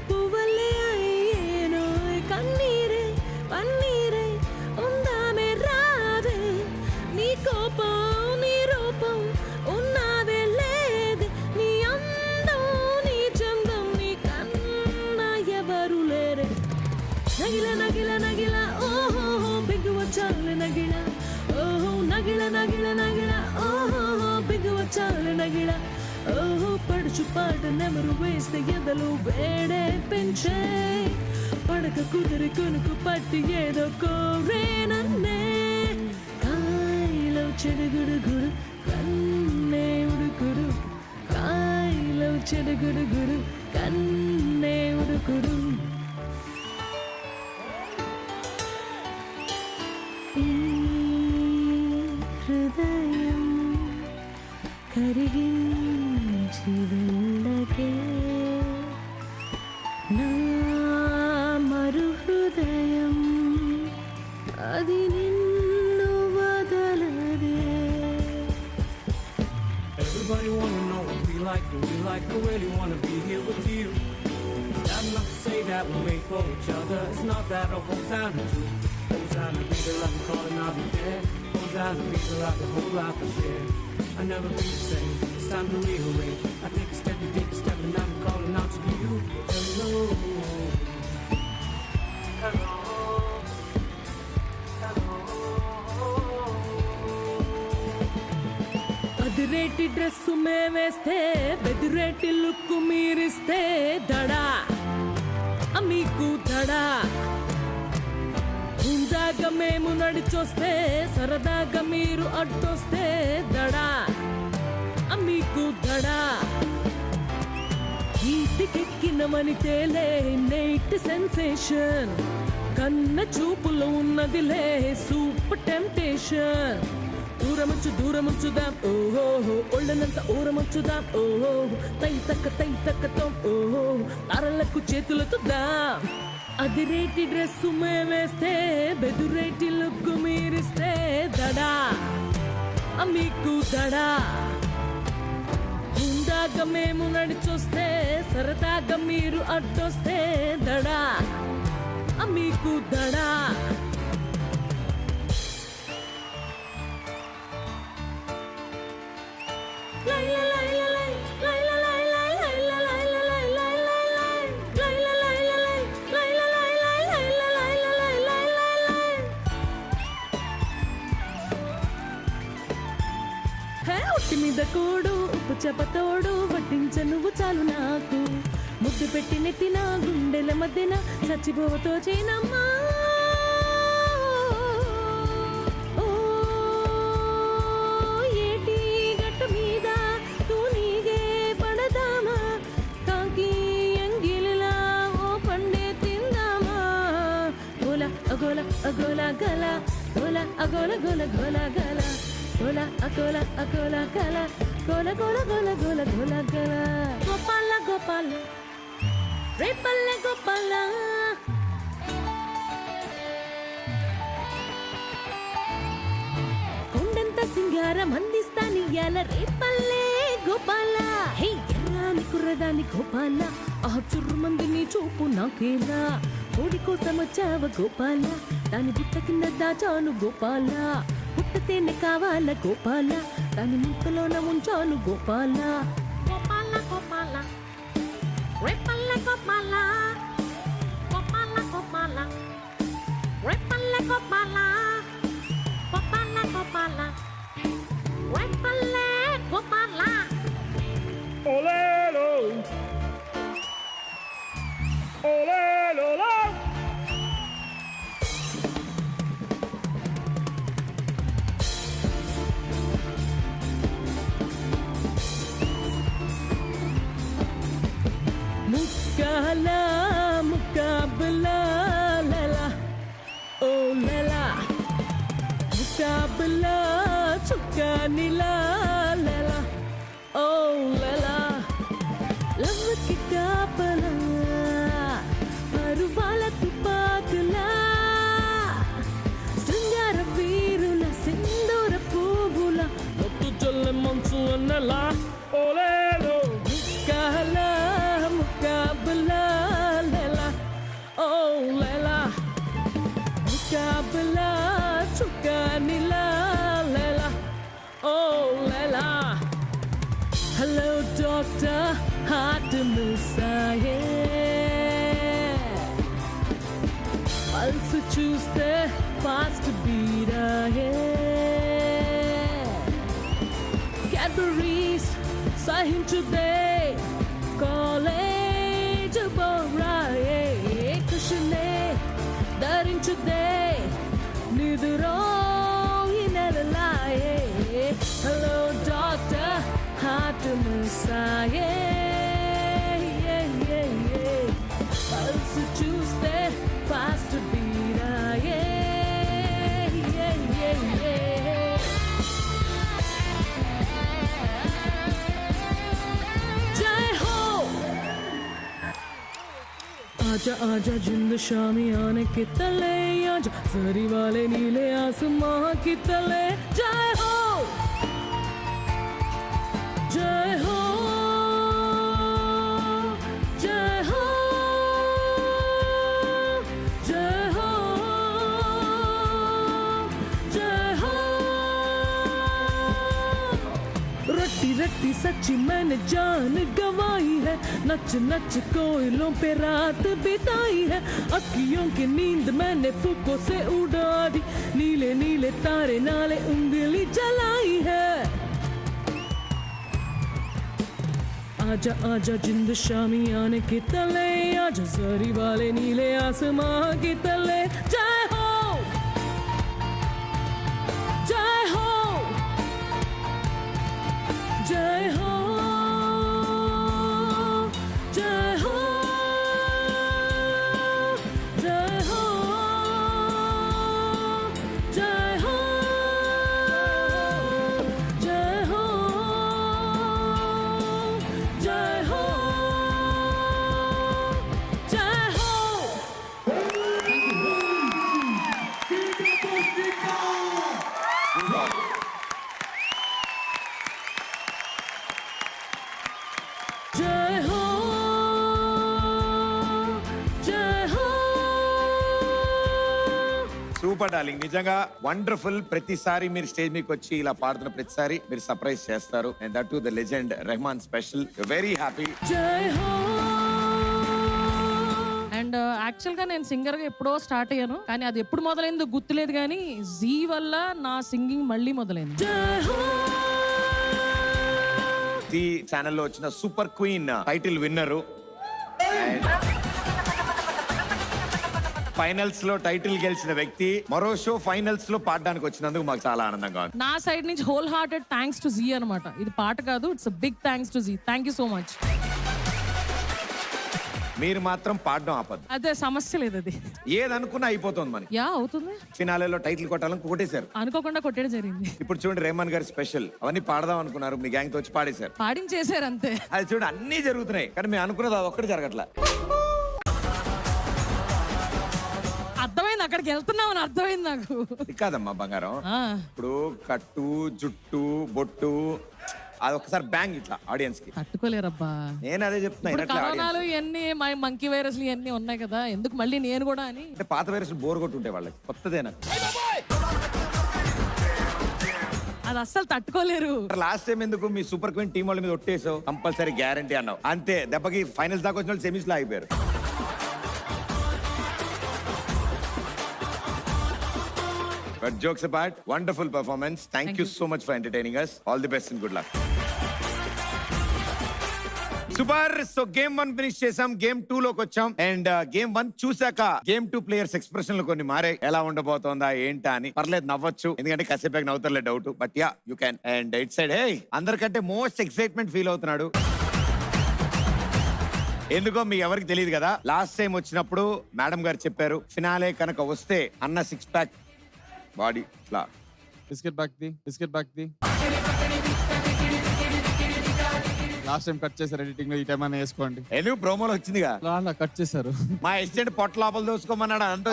పువ్వల్లే అయ్యేనో కన్నీరే పన్నీరే ఉందామే రావే నీ కోపం నీ రూపం ఉన్నావే లేదే నీ అందం నీ చందం నీ కన్నా ఎవరు లేరే నగిల నగిల నగిల ఓహో బిగువ చాలు నగిల ఓహో నగిల నగిల నగిల ఓహో బిగువ చాలు నగిల ఓహో పడుచు పాట నెమరు వేస్తే ఎదలు వేడే పెంచే పడక కుదిరి కొనుకు పట్టి ఏదో కోరేనన్నే కాయలో చెడుగుడుగుడు కన్నే ఉడుకుడు కాయలో చెడుగుడుగుడు కన్నే ఉడుకుడు ఈ అది నిన్ను వదలదే. Everybody wanna know what we like, I really wanna be here with you. Is that enough to say that we're made for each other? It's not that a whole sound of truth. Hosanna be the love I'm calling, I'll be there. Hosanna be the life, the whole life I share. I'll never be the same, it's time to rearrange. I take a step, you take a step, and I'm calling out to you. Hello, hello, అదిరేటి dress మేమేస్తే బెదిరేటి look మీరిస్తే దడా మీకు దడా. హుంజాగా మేము నడిచొస్తే సరదాగా మీరు అడ్డొస్తే దడా మీకు దడా. ఈటికెక్కినమని తేలే నైట్ సెన్సేషన్, కన్న చూపులో ఉన్నదిలే సూపర్ టెంప్టేషన్. దూరముచ్చుదాం ఓహో, ఒళ్ళనంత ఊరముచ్చుదాం ఓహో, తై తక్కతో ఓహో, తారలకు చేతులతో దాం. అదిరేటి డ్రెస్సు మేమేస్తే బెదురేటి లుక్కు మీరిస్తే దడా మీకు దడా. హుందాగా మేము నడిచొస్తే సరదాగా మీరు అడ్డొస్తే దడా మీకు దడా. ఒట్టి మీద కోడు ఉప్పు చెపతోడు వడ్డించ నువ్వు చాలు నాకు. ముద్దు పెట్టి నెత్తిన గుండెల మధ్యన చచ్చిపోవతో చేనమ్మా. ఏటి గట్ట మీద తూనీగే పడదామా, కాకి అంగిలిలా ఓ పండే తిందామా. గోల అగోల అగోల గల, గోల అగోల గోల గోల గల, గోల అగోల అగోల గల, గోల గోల గోల గోల గోల గల. గోపాల గోపాల రేపల్లె గోపాల, కొండంత సింగారం అందిస్తానియాల రేపల్లె గోపాల. హే ఎర్రాని కుర్రదాని గోపాల, ఆ చుర్రుమంది నీ చూపు నాకేలా. కోడి కోసం వచ్చావ గోపాల, దాని బుట్ట కింద దాచాను గోపాల. పుట్టతేనే కావాల గోపాల, దాని ముక్కలోన ఉంచాను గోపాల. గోపాల గోపాల రేపల్లె గోపాల, గోపాల గోపాల రేపల్లె గోపాల, గోపాల గోపాల రేపల్లె గోపాల. olelo, olelo. ముక్కాలా ముకాబలా లలా ఓ లలా, ముకాబలా చుక్కానిలా లలా ఓ లలా. లవ్వుకి కాపలా పరువాల తుపాకులా, శృంగార వీరుల సింధూర పువ్వుల మొత్తు చల్ల మంచు అన్నలా. Olelo, ముక్కాలా ముకాబలా లలా ఓ లలా, ముకాబలా చుక్కానిలా లలా ఓ లలా. హలో డాక్టర్ హార్ట్ మిస్సాయే, పల్స్ చూస్తే ఫాస్ట్ బీరాయే. క్యాడ్బరీస్ సహించుదే కాలేజ్ బోరాయే, కుషనే ధరించుదే నిదురో ఈ నెలలాయే. హలో డాక్టర్ హార్ట్ మిస్సాయే, పల్స్ చూస్తే ఫాస్ట్ బీరాయే. జై హో आजा आजा जिंद शामी आने के तले आजा जरी वाले नीले आसमां की तले जय हो जय हो जय हो जय हो जय हो रट्टी रट्टी सच्ची मैंने जान गवाई है नच नच कोयलों पे रात बिताई है अखियों की नींद मैंने फूकों से उड़ा दी नीले नीले तारे नाले उंगली जलाई है आजा आजा जिंद शामी आने के तले आजा जरी वाले नीले आसमां के तले जय हो जय हो जय हो जय हो जय हो जय हो जय हो जय हो जय हो जय हो जय हो సూపర్ డార్లింగ్, నిజంగా వండర్ఫుల్. ప్రతిసారి మీరు స్టేజ్ మీదకి వచ్చి ఇలా పాడుతున్న ప్రతిసారి మీరు సర్ప్రైజ్ చేస్తారు. And that to the legend Rahman special. Very happy. Jai Ho and యాక్చువల్గా నేను సింగర్గా ఎప్పుడో స్టార్ట్ అయ్యాను, కానీ అది ఎప్పుడు మొదలైందో గుర్తులేదు, కానీ జీ వల్ల నా సింగింగ్ మళ్ళీ మొదలైంది. जय हो ఈ ఛానల్లో వచ్చిన సూపర్ క్వీన్ టైటిల్ విన్నరు. ఫైనల్స్ లో టైటిల్ గెలిచిన వ్యక్తి మరో షో ఫైనల్స్ లో పాడడానికి వచ్చినందుకు మాకు చాలా ఆనందంగా ఉంది. నా సైడ్ నుంచి whole hearted thanks to Zee అనమాట. ఇది పాట కాదు, it's big thanks to Zee. Thank you so much. మీరు మాత్రం పాడడం ఆపదు. అదే సమస్య లేదు, అది ఏదనుకున్నా అయిపోతుంది మనకి. యా అవుతుంది. ఫినాలేలో టైటిల్ కొట్టాలని కొట్టేశారు. అనుకోకుండా కొట్టేయడం జరిగింది. ఇప్పుడు చూడండి, రెహమాన్ గారి స్పెషల్ అవన్నీ పాడదాం అనుకున్నారు, మీ గ్యాంగ్ తో వచ్చి పాడేశారు. పాడించేశారు అంతే. అది చూడండి, అన్ని జరుగుతున్నాయి, కానీ మేము అనుకున్నది అది ఒక్కటి జరగట్లా. అర్థమైంది, అక్కడికి వెళ్తున్నామని అర్థమైంది నాకు. ఇది కాదమ్మా బంగారం, ఇప్పుడు కట్టు జుట్టు బొట్టు అది ఒక్కసారి బ్యాంగ్ ఇట్లా ఆడియన్స్ కి తట్టుకోలేరబ్బా. నేను అదే చెప్తున్నా. కరోనాలు ఇవన్నీ మంకీ వైరస్లు ఇవన్నీ ఉన్నాయి కదా, ఎందుకు మళ్ళీ నేను కూడా అని. అంటే పాత వైరస్ బోర్ కొట్టుంటాయి వాళ్ళకి, కొత్తదేనా. అది అస్సలు తట్టుకోలేరు. లాస్ట్ టైం ఎందుకు మీ సూపర్ క్వీన్ టీం వాళ్ళ మీద ఒట్టేసావు, కంపల్సరీ గ్యారంటీ అన్నావు, అంతే దెబ్బకి ఫైనల్స్ దాకా వచ్చిన వాళ్ళు సెమీస్ లో ఆగిపోయారు. But jokes apart, wonderful performance. Thank you so much for entertaining us. All the best and good luck. Super. So game 1 finish చేసాం, గేమ్ 2 లోకి వచ్చాం. అండ్ గేమ్ 1 చూసాక గేమ్ 2 ప్లేయర్స్ ఎక్స్ప్రెషన్లు కొన్ని మారాయి. ఎలా ఉండబోతోందా ఏంటా అని. పర్లేదు, నవ్వచ్చు, ఎందుకంటే కాసేపు నవ్వుతారులే, doubt. But ya you can. And it side hey అందరికంటే మోస్ట్ ఎక్సైట్మెంట్ ఫీల్ అవుతున్నాడు. ఎందుకో మీ ఎవరికి తెలియదు కదా, లాస్ట్ టైం వచ్చినప్పుడు మేడం గారు చెప్పారు, ఫినాలే కనుక వస్తే అన్న 6 ప్యాక్ బాడీ ఇట్లా. Biscuit back the last time cut చేశారు ఎడిటింగ్ లో, ఈ టైం అన్న వేసుకోండి. ఎందుకు ప్రోమోలో వచ్చిందిగా, కట్ చేశారు. మా అసిస్టెంట్ పొట్ట లోపల దోసుకోమన్నాడు, అంత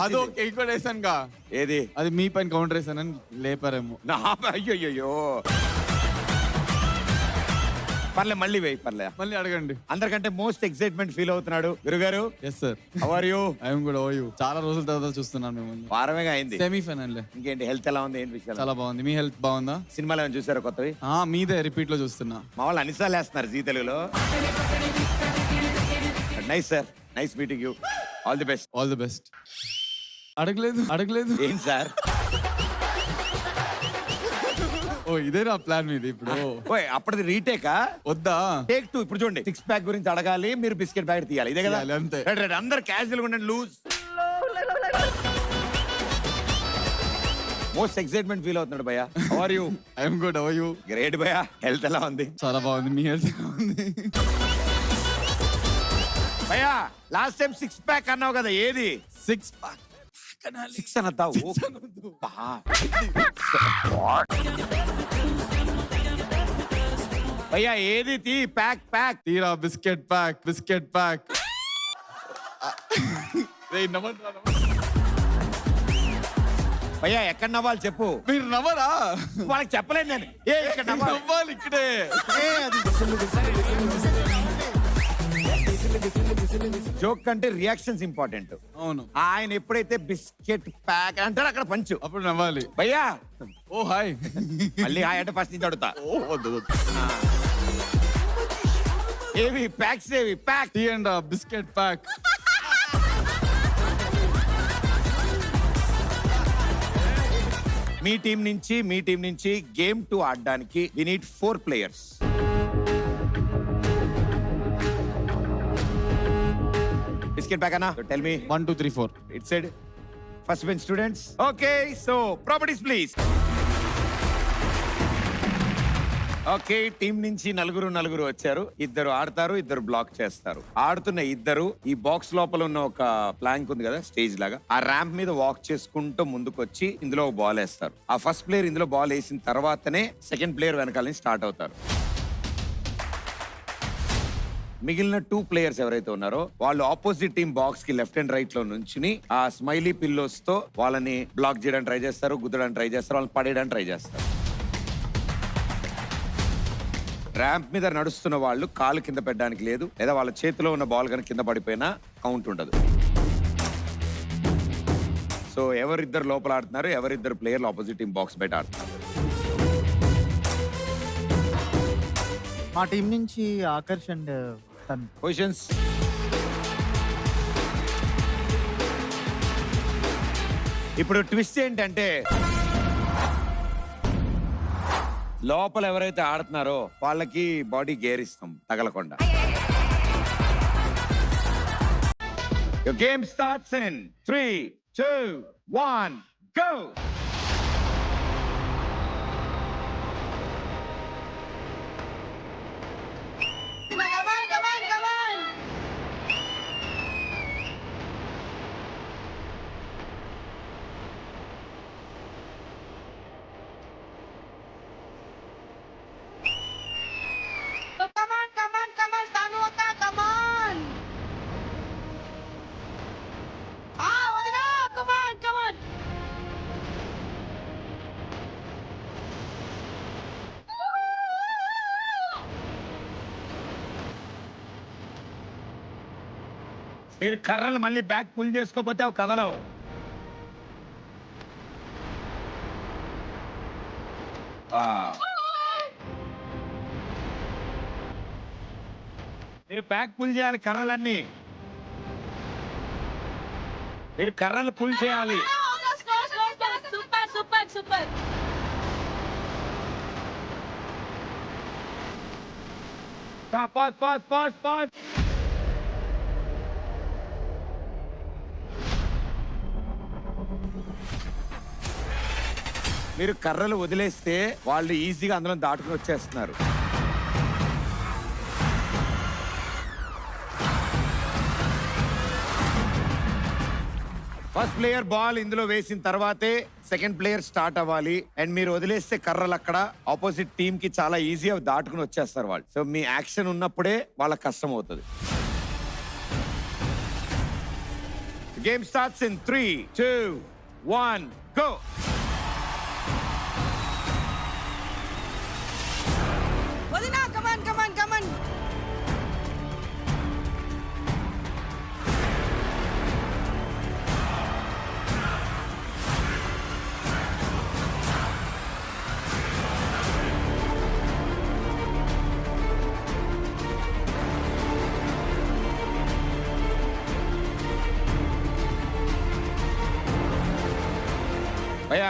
ఇంకోటి వేసానుగా. ఏది అది మీ పైన కౌంటర్ వేసానని లేపారేమో. అయ్యో పర్లే, మళ్ళీ వెయ్యి, పర్లే మళ్ళీ అడగండి. అందరికంటే మోస్ట్ ఎక్సైట్మెంట్ ఫీల్ అవుతున్నాడు గురుగారు. Yes sir. How are you? I'm good. How are you? చాలా రోజుల తర్వాత చూస్తున్నాను మిమ్మల్ని. వారమేగా అయింది. సెమీఫైనల్. ఇంకేంటి, హెల్త్ ఎలా ఉంది, ఏంటి విషయాలు? చాలా బాగుంది. మీ హెల్త్ బాగుందా? సినిమాలు ఏమైనా చూసారా కొత్తవి? మీదే రిపీట్ లో చూస్తున్నా. మా వాళ్ళు అన్నిసార్లు వేస్తున్నారు జీ తెలుగులో. Nice sir, nice meeting you. All the best. All the best. అడగలేదు. ఏం సార్? ఓ ఇదే నా ప్లాన్ మీద ఇప్పుడు. ఓయ్ అప్పటిది రీటేకా? వద్దా, టేక్ 2. ఇప్పుడు చూడండి, 6 ప్యాక్ గురించి అడగాలి, మీరు బిస్కెట్ ప్యాకెట్ తీయాలి, ఇదే కదా? అంతే. అందరు క్యాజువల్ గా ఉండండి, లూజ్. మోస్ట్ ఎక్సైట్మెంట్ ఫీల్ అవుతున్నాడు భయ్యా. How are you? I'm good. How are you? Great భయ్యా. హెల్త్ ఎలా ఉంది? చాలా బాగుంది. మీ హెల్త్ ఎలా ఉంది? భయ్యా లాస్ట్ టైం 6 ప్యాక్ అన్నావు కదా, ఏది? 6 ప్యాక్ 6 అనద్దా? భయ్యా ఏది తీ, ప్యాక్ తీరా. Biscuit pack. భయ్యా ఎక్కడ నవ్వాలి చెప్పు. మీరు నవ్వరా? వాళ్ళకి చెప్పలేదు నేను. ఏ ఇక్కడ నవ్వాలి ఇక్కడే. జోక్ కంటే రియాక్షన్స్ ఇంపార్టెంట్. అవును. ఆయన ఎప్పుడైతే బిస్కెట్ ప్యాక్ అంటారు అక్కడ పంచు, అప్పుడు నవ్వాలి. భయ్యా ఓ హాయ్. మళ్ళీ హాయ్ అంటే ఫస్ట్ నుంచి అడుగుతా. ఓ వద్దు వద్దు. ఏవి ప్యాక్స్ ఏవి ప్యాక్ తీయండి బిస్కెట్ ప్యాక్. మీ టీం నుంచి గేమ్ 2 ఆడడానికి we need 4 players. Biscuit pack అన్నా tell me 1 2 3 4. It side first bench students. Okay so properties please. Okay team నుంచి నలుగురు వచ్చారు. ఇద్దరు ఆడతారు, ఇద్దరు బ్లాక్ చేస్తారు. ఆడుతున్న ఇద్దరు ఈ బాక్స్ లోపల ఉన్న ఒక ప్లాంక్ ఉంది కదా స్టేజ్ లాగా, ఆ ర్యాంప్ మీద వాక్ చేసుకుంటూ ముందుకు వచ్చి ఇందులో ఒక బాల్ వేస్తారు. ఆ ఫస్ట్ ప్లేయర్ ఇందులో బాల్ వేసిన తర్వాతనే సెకండ్ ప్లేయర్ వెనకాల నుంచి స్టార్ట్ అవుతారు. మిగిలిన 2 players ఎవరైతే ఉన్నారో వాళ్ళు ఆపోజిట్ టీం బాక్స్ కి లెఫ్ట్ అండ్ రైట్ లో నుంచి ఆ స్మైలీ పిల్లోస్ తో వాళ్ళని బ్లాక్ చేయడానికి ట్రై చేస్తారు, గుద్దడానికి ట్రై చేస్తారు, వాళ్ళని పడేయడానికి ట్రై చేస్తారు. ర్యాంప్ మీద నడుస్తున్న వాళ్ళు కాలు కింద పెట్టడానికి లేదు, లేదా వాళ్ళ చేతిలో ఉన్న బాల్ కనుక కింద పడిపోయినా కౌంట్ ఉండదు. సో ఎవరిద్దరు లోపల ఆడుతున్నారు, ఎవరిద్దరు ప్లేయర్లు ఆపోజిట్ టీం బాక్స్ బయట ఆడుతున్నారు. మా టీం నుంచి ఆకర్ష్ అండ్ తన్. పొజిషన్స్. ఇప్పుడు ట్విస్ట్ ఏంటంటే లోపల ఎవరైతే ఆడుతున్నారో వాళ్ళకి బాడీ గేర్ ఇస్తాం తగలకుండా. Your game starts in 3, 2, 1, go! మీరు కర్రలు మళ్ళీ బ్యాక్ పుల్ చేసుకోకపోతే అవి కదలవు. మీరు బ్యాక్ పుల్ చేయాలి కర్రలన్నీ. మీరు కర్రలు పుల్ చేయాలి. పాస్. మీరు కర్రలు వదిలేస్తే వాళ్ళు ఈజీగా అందులో దాటుకుని వచ్చేస్తున్నారు. ఫస్ట్ ప్లేయర్ బాల్ ఇందులో వేసిన తర్వాతే సెకండ్ ప్లేయర్ స్టార్ట్ అవ్వాలి. అండ్ మీరు వదిలేస్తే కర్రలు అక్కడ ఆపోజిట్ టీమ్ కి చాలా ఈజీగా దాటుకుని వచ్చేస్తారు వాళ్ళు. సో మీ యాక్షన్ ఉన్నప్పుడే వాళ్ళకి కష్టం అవుతుంది. Game starts in 3, 2, 1, go.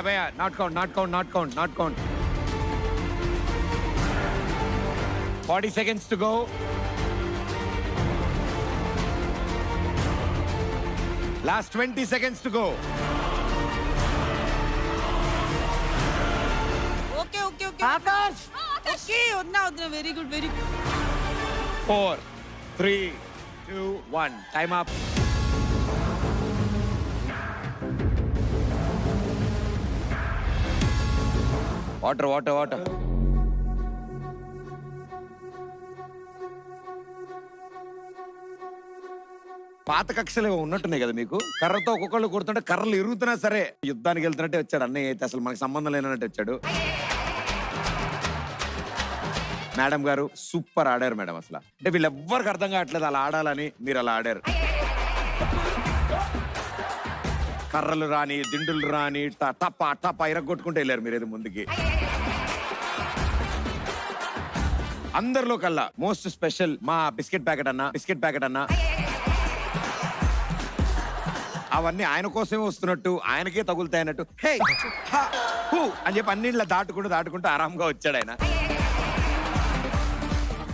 Bhaiya, not count. 40 seconds to go. Last 20 seconds to go. Okay. Akash. Okay, udna. Very good. 4, 3, 2, 1. Time up. Water. పాత కక్షలు ఏవో ఉన్నట్టున్నాయి కదా మీకు. కర్రతో ఒక్కొక్కళ్ళు కొడుతుంటే కర్రలు ఇరుగుతున్నా సరే యుద్ధానికి వెళ్తున్నట్టే వచ్చాడు అన్నయ్య అయితే, అసలు మనకు సంబంధం లేనట్టు వచ్చాడు. మేడం గారు సూపర్ ఆడారు మేడం. అసలు అంటే వీళ్ళెవ్వరికి అర్థం కావట్లేదు అలా ఆడాలని, మీరు అలా ఆడారు. కర్రలు రాని, దిండులు రాని, టపా టపా ఇరగొట్టుకుంటూ వెళ్ళారు మీరు ఏదో ముందుకి. అందరిలో కల్లా మోస్ట్ స్పెషల్ మా బిస్కెట్ ప్యాకెట్ అన్న. అవన్నీ ఆయన కోసమే వస్తున్నట్టు, ఆయనకే తగులుతాయి అన్నట్టు హే హా హూ అని చెప్పి అన్నింటిలో దాటుకుంటూ ఆరాంగా వచ్చాడు ఆయన.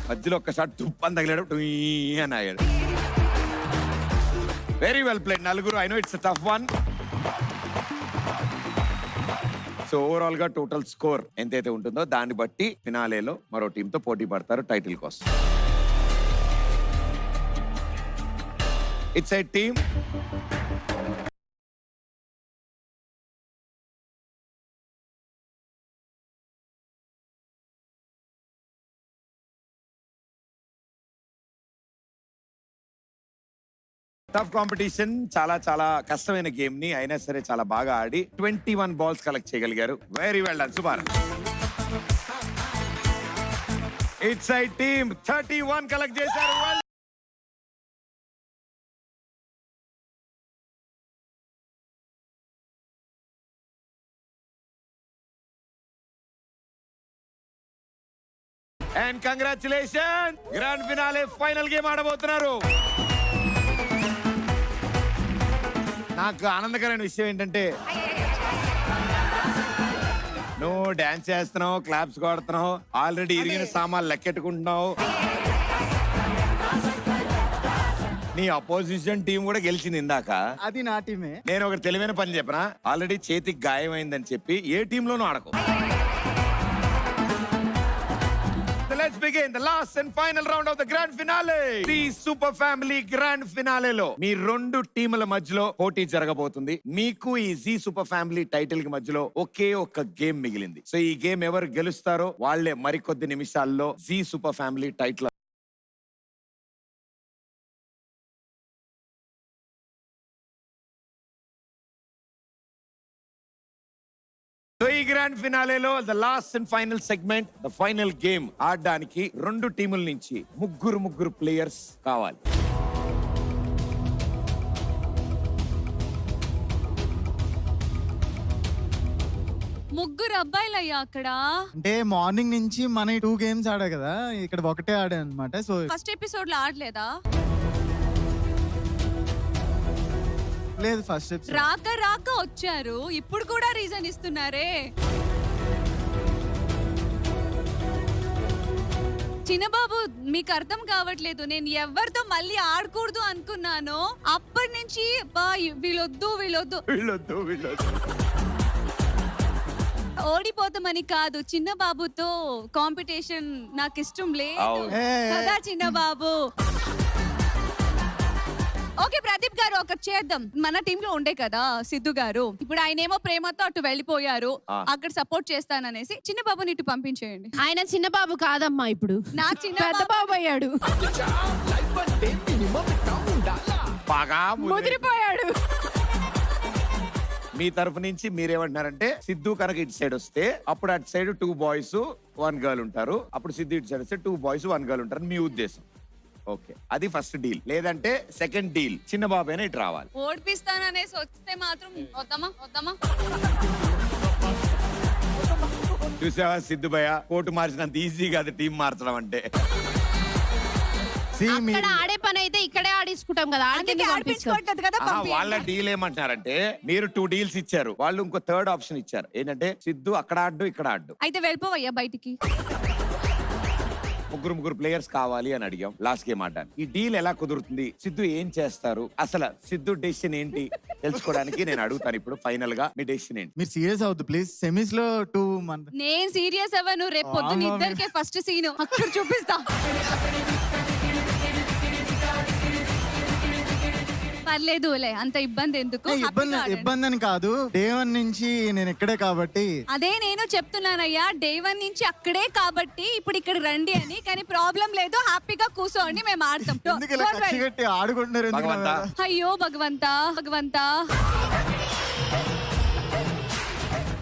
మధ్యలో ఒక్కసారి తుప్పని తగిలాడు, టుయ్ అని ఆగాడు. వెరీ వెల్ ప్లేడ్ నలుగురు. I know it's tough one. So overall గా టోటల్ స్కోర్ ఎంతైతే ఉంటుందో దాన్ని బట్టి ఫినాలేలో మరో టీమ్ తో పోటీ పడతారు టైటిల్ కోసం. It's A team. Tough competition, చాలా చాలా కష్టమైన గేమ్ ని అయినా సరే చాలా బాగా ఆడి 21 బాల్స్ కలెక్ట్ చేయగలిగారు. వెరీ వెల్ డన్ సుమార్. ఇట్స్ ఐ టీమ్ 31 కలెక్ట్ చేశారు. And congratulation, grand finale final game ఆడబోతున్నారు. నాకు ఆనందకరమైన విషయం ఏంటంటే నువ్వు డాన్స్ చేస్తున్నావు, క్లాప్స్ కొడుతున్నావు, ఆల్రెడీ ఇరిగిన సామాన్లు లెక్కెట్టుకుంటున్నావు. నీ అపోజిషన్ టీం కూడా గెలిచింది ఇందాక. అది నా టీమే. నేను ఒక తెలివైన పని చెప్పనా, ఆల్రెడీ చేతికి గాయమైందని చెప్పి ఏ టీంలోనూ ఆడకు. Let's begin the last and final round of the grand finale. The Super Family Grand Finale లో మీ రెండు టీముల మధ్యలో పోటీ జరగబోతుంది. మీకు ఈ జీ సూపర్ ఫ్యామిలీ టైటిల్ కి మధ్యలో ఒకే ఒక్క గేమ్ మిగిలింది. సో ఈ గేమ్ ఎవరు గెలుస్తారో వాళ్ళే మరికొద్ది నిమిషాల్లో Zee super family title. So ఈ గ్రాండ్ ఫినాలేలో the last and final segment, the final game ఆడడానికి రెండు టీముల నుంచి ముగ్గురు ప్లేయర్స్ కావాలి. ముగ్గురు అబ్బాయిలయ్యా అక్కడ. అంటే మార్నింగ్ నుంచి మన 2 గేమ్స్ ఆడా కదా, ఇక్కడ ఒకటే ఆడా అనమాట. సో ఫస్ట్ ఎపిసోడ్ లో ఆడలేదా? లేదు, ఫస్ట్ ఎపిసోడ్ రాక వచ్చారు, ఇప్పుడు కూడా రీజన్ ఇస్తున్నారే. చిన్నబాబు మీకు అర్థం కావట్లేదు, నేను ఎవరితో మళ్ళీ ఆడకూడదు అనుకున్నాను. అప్పటి నుంచి వీళ్ళొద్దు ఓడిపోతామని కాదు, చిన్న బాబుతో కాంపిటీషన్ నాకు ఇష్టం లేదు కదా చిన్న బాబు. ఓకే ప్రదీప్ గారు, ఒకటి చేద్దాం. మన టీమ్ లో ఉండే కదా సిద్ధు గారు, ఇప్పుడు ఆయన ఏమో ప్రేమతో అటు వెళ్ళిపోయారు, అక్కడ సపోర్ట్ చేస్తాననేసి చిన్న బాబుని ఇటు పంపించేయండి. ఆయన చిన్న బాబు కాదమ్మా, ఇప్పుడు నాకు చిన్న పెద్ద బాబు అయ్యాడు, బాగా ముదిరిపోయాడు. మీ తరఫు నుంచి మీరేమంటున్నారంటే, సిద్ధు కనుక ఇటు సైడ్ వస్తే అప్పుడు అటు సైడ్ 2 బాయ్స్ 1 గర్ల్ ఉంటారు, అప్పుడు సిద్ధు ఇటు సైడ్ వస్తే 2 బాయ్స్ 1 గర్ల్ ఉంటారు మీ ఉద్దేశం. ఓకే, అది ఫస్ట్ డీల్. లేదంటే సెకండ్ డీల్, చిన్న బాబైనా ఇటు రావాలి. ఓడిపిస్తాననేసి వస్తే మాత్రం వద్దామా. చూసావా సిద్ధు భయ్య, కోర్టు మార్చినంత ఈజీ కాదు టీం మార్చడం అంటే. అక్కడ ఆడే పని అయితే ఇక్కడే ఆడించుకుంటాం కదా, వాళ్ళ డీల్ ఏమంటున్నారంటే, మీరు 2 డీల్స్ ఇచ్చారు, వాళ్ళు ఇంకో 3rd ఆప్షన్ ఇచ్చారు. ఏంటంటే సిద్ధు అక్కడ ఆడ్డు ఇక్కడ ఆడ్డు. అయితే వెళ్ళిపోవయ్యా బయటికి. ముగ్గురు ప్లేయర్స్ కావాలి అని అడిగాం లాస్ట్ గేమ్ ఆడడానికి. ఈ డీల్ ఎలా కుదురుతుంది, సిద్ధు ఏం చేస్తారు, అసలు సిద్ధు డెసిషన్ ఏంటి తెలుసుకోవడానికి నేను అడుగుతాను ఇప్పుడు. ఫైనల్ గా మీ డెసిషన్ ఏంటి? మీరు సీరియస్ అవుద్దు ప్లీజ్. సెమీస్ లో 2 మంత్ నేను సీరియస్ అవ్వను. రేపు పొద్దున్న ఇద్దరికే ఫస్ట్ సీన్ అక్కడ చూపిస్తా. పర్లేదులే, అంత ఇబ్బంది ఎందుకు, హ్యాపీగా ఆడండి. ఇబ్బంది అని కాదు, డే 1 నుంచి నేను ఇక్కడే కాబట్టి. అదే నేను చెప్తున్నానయ్యా, డే 1 నుంచి అక్కడే కాబట్టి ఇప్పుడు ఇక్కడ రండి అని. కానీ ప్రాబ్లం లేదు, హ్యాపీగా కూర్చోండి, మేము ఆడతాం. ఎందుకు ఇలా Don't worry. కక్ష కట్టి ఆడుకుంటున్నారు ఎందుకు? భగవంతా. అయ్యో భగవంతా, భగవంతా.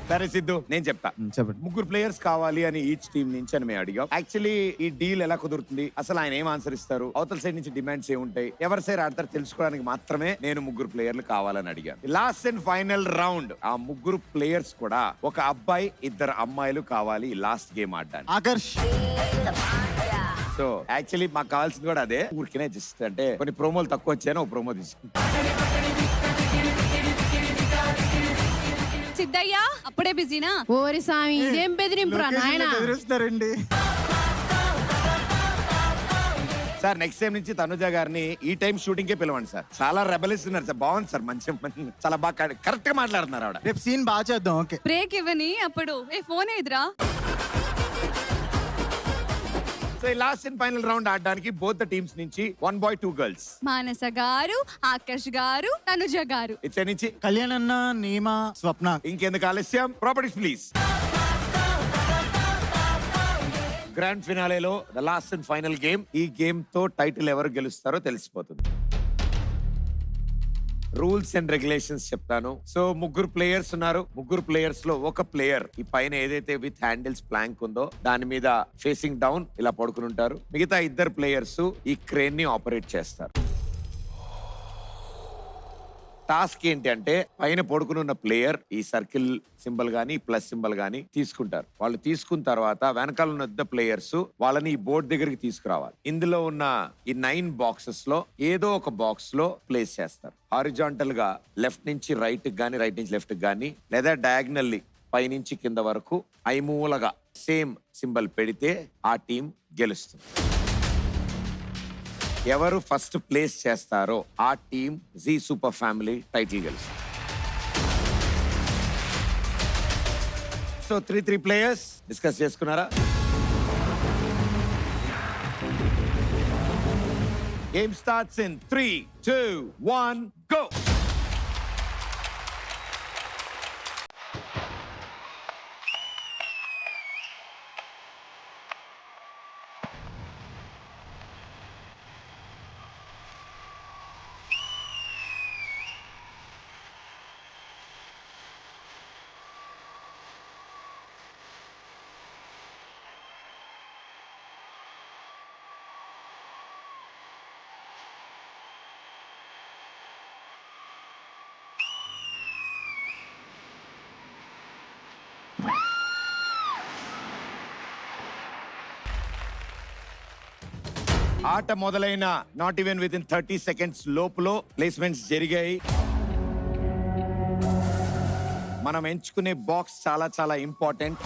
సరే సిద్ధు, నేను చెప్తా. చెప్పండి. 3 ప్లేయర్స్ కావాలి అని ఈచ్ టీమ్ నుంచి అని మేము అడిగాం. యాక్చువల్లీ ఈ డీల్ ఎలా కుదురుతుంది, అసలు ఆయన ఏం ఆన్సర్ ఇస్తారు, అవతల సైడ్ నుంచి డిమాండ్స్ ఏముంటాయి, ఎవరి సైడ్ ఆడతారు తెలుసుకోవడానికి మాత్రమే నేను 3 ప్లేయర్లు కావాలని అడిగాను. లాస్ట్ అండ్ ఫైనల్ రౌండ్ ఆ 3 ప్లేయర్స్ కూడా ఒక అబ్బాయి 2 అమ్మాయిలు కావాలి లాస్ట్ గేమ్ ఆడడానికి. ఆకర్ష్. సో యాక్చువల్లీ మాకు కావాల్సింది కూడా అదే. ఊరికినే జస్ట్ అంటే కొన్ని ప్రోమోలు తక్కువ వచ్చాయని ఒక ప్రోమో తీసుకుంటాం. సిద్ధయ్య అప్పుడే బిజీనా? ఓరి స్వామి, ఇదేం బెదిరింపురా నాయన. ఎదురుస్తారండి. సార్ నెక్స్ట్ టైం నుంచి తనుజ గారిని ఈ టైం షూటింగ్ కే పిలవండి సార్. చాలా రెబలిస్ట్ ఉన్నారు సార్, బాగుంది సార్, మంచి చాలా బాగా కరెక్ట్ గా మాట్లాడుతున్నారు ఆవిడ. రేపు సీన్ బాగా చేద్దాం. ఓకే, బ్రేక్ ఇవ్వని అప్పుడు. ఫోన్ ఎదురా. So last and final round ఆడడానికి బోత్ ద టీమ్స్ నుంచి 1 బాయ్ 2 గర్ల్స్. మానస గారు, ఆకర్ష్ గారు, తనుజ గారు. ఇచ్చే నుంచి కళ్యాణ్ అన్న, నీమా, స్వప్న. ఇంకెందుకు ఆలస్యం, ప్రాపర్టీస్ ప్లీజ్. గ్రాండ్ ఫినాలేలో the last and final game. ఈ గేమ్ తో టైటిల్ ఎవరు గెలుస్తారో తెలిసిపోతుంది. రూల్స్ అండ్ రెగ్యులేషన్స్ చెప్తాను. సో 3 ప్లేయర్స్ ఉన్నారు. 3 ప్లేయర్స్ లో ఒక ప్లేయర్ ఈ పైన ఏదైతే విత్ హ్యాండిల్స్ ప్లాంక్ ఉందో దాని మీద ఫేసింగ్ డౌన్ ఇలా పడుకుని ఉంటారు. మిగతా 2 ప్లేయర్స్ ఈ క్రేన్ ని ఆపరేట్ చేస్తారు. టాస్క్ ఏంటి అంటే పైన పడుకుని ఉన్న ప్లేయర్ ఈ సర్కిల్ సింబల్ గానీ ప్లస్ సింబల్ గానీ తీసుకుంటారు. వాళ్ళు తీసుకున్న తర్వాత వెనకాల ఉన్న ప్లేయర్స్ వాళ్ళని ఈ బోర్డు దగ్గరికి తీసుకురావాలి. ఇందులో ఉన్న ఈ 9 బాక్సెస్ లో ఏదో ఒక బాక్స్ లో ప్లేస్ చేస్తారు. హారిజాంటల్ గా లెఫ్ట్ నుంచి రైట్ గానీ, రైట్ నుంచి లెఫ్ట్ గానీ, లేదా డయాగ్నల్లీ పైనుంచి కింద వరకు ఐమూలగా సేమ్ సింబల్ పెడితే ఆ టీం గెలుస్తుంది. ఎవరు ఫస్ట్ ప్లేస్ చేస్తారో ఆ team Zee super family title గెలుస్తుంది. సో 3 ప్లేయర్స్ డిస్కస్ చేసుకున్నారా? Game starts in 3, 2, 1 go. ఆట మొదలైన not even with in 30 seconds లోపులో ప్లేస్మెంట్స్ జరిగాయి. మనం ఎంచుకునే బాక్స్ చాలా చాలా ఇంపార్టెంట్.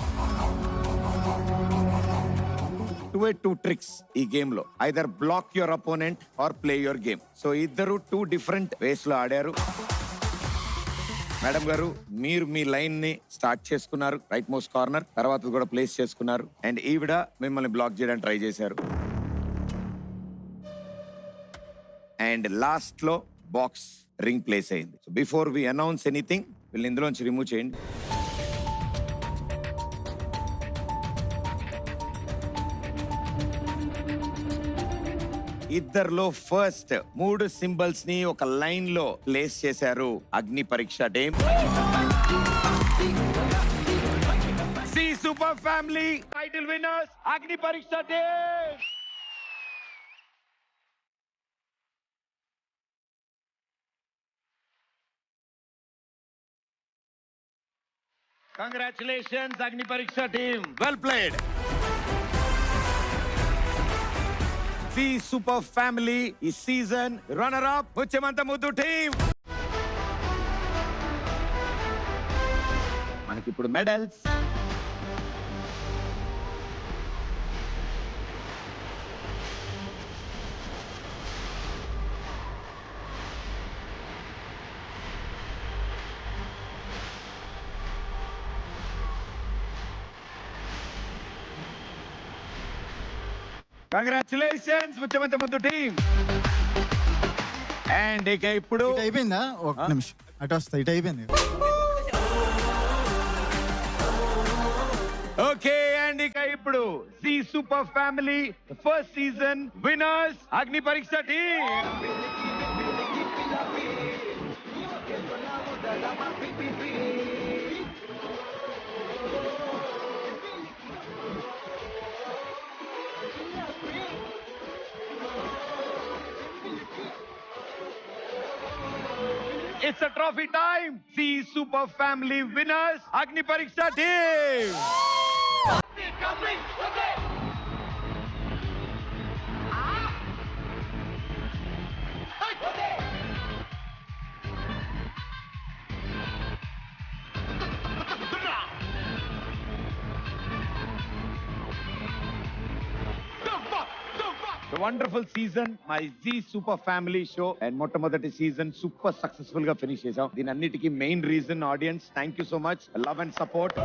2 ట్రిక్స్ ఈ గేమ్ లో. Either block your opponent or play your game. So ఇద్దరు 2 డిఫరెంట్ వేస్ లో ఆడారు. మేడం గారు, మీరు మీ లైన్ ని స్టార్ట్ చేసుకున్నారు రైట్ మోస్ట్ కార్నర్, తర్వాత కూడా ప్లేస్ చేసుకున్నారు. అండ్ ఈవిడ మిమ్మల్ని బ్లాక్ చేయడానికి ట్రై చేశారు. అండ్ లాస్ట్ లో బాక్స్ రింగ్ ప్లేస్ అయింది. So before we announce anything వీళ్ళు ఇందులోంచి రిమూవ్ చేయండి. ఇద్దర్లో ఫస్ట్ 3 సింబల్స్ ని ఒక లైన్ లో ప్లేస్ చేశారు Agni Pariksha team. Zee super family title winners Agni Pariksha team. Congratulations, Agni Pariksha team. Well played. The Super Family is season runner-up Muchemanta Muddu team. మనకి ఇప్పుడు medals. Congratulations, Muchemanta Muddu team. And ఇక ఇప్పుడు ఇటు అయిపోయిందా? ఒక నిమిషం అటు వస్తా. ఇటు అయిపోయింది. ఓకే అండ్ ఇక ఇప్పుడు Zee super family first season winners Agni Pariksha team. It's a trophy time. See Super Family winners, Agni Pariksha team. The wonderful season, my Z Super Family show and మొట్టమొదటి సీజన్ సూపర్ సక్సెస్ఫుల్ గా finish చేసాం. దీని అన్నిటికీ main reason audience. Thank you so much, love and support.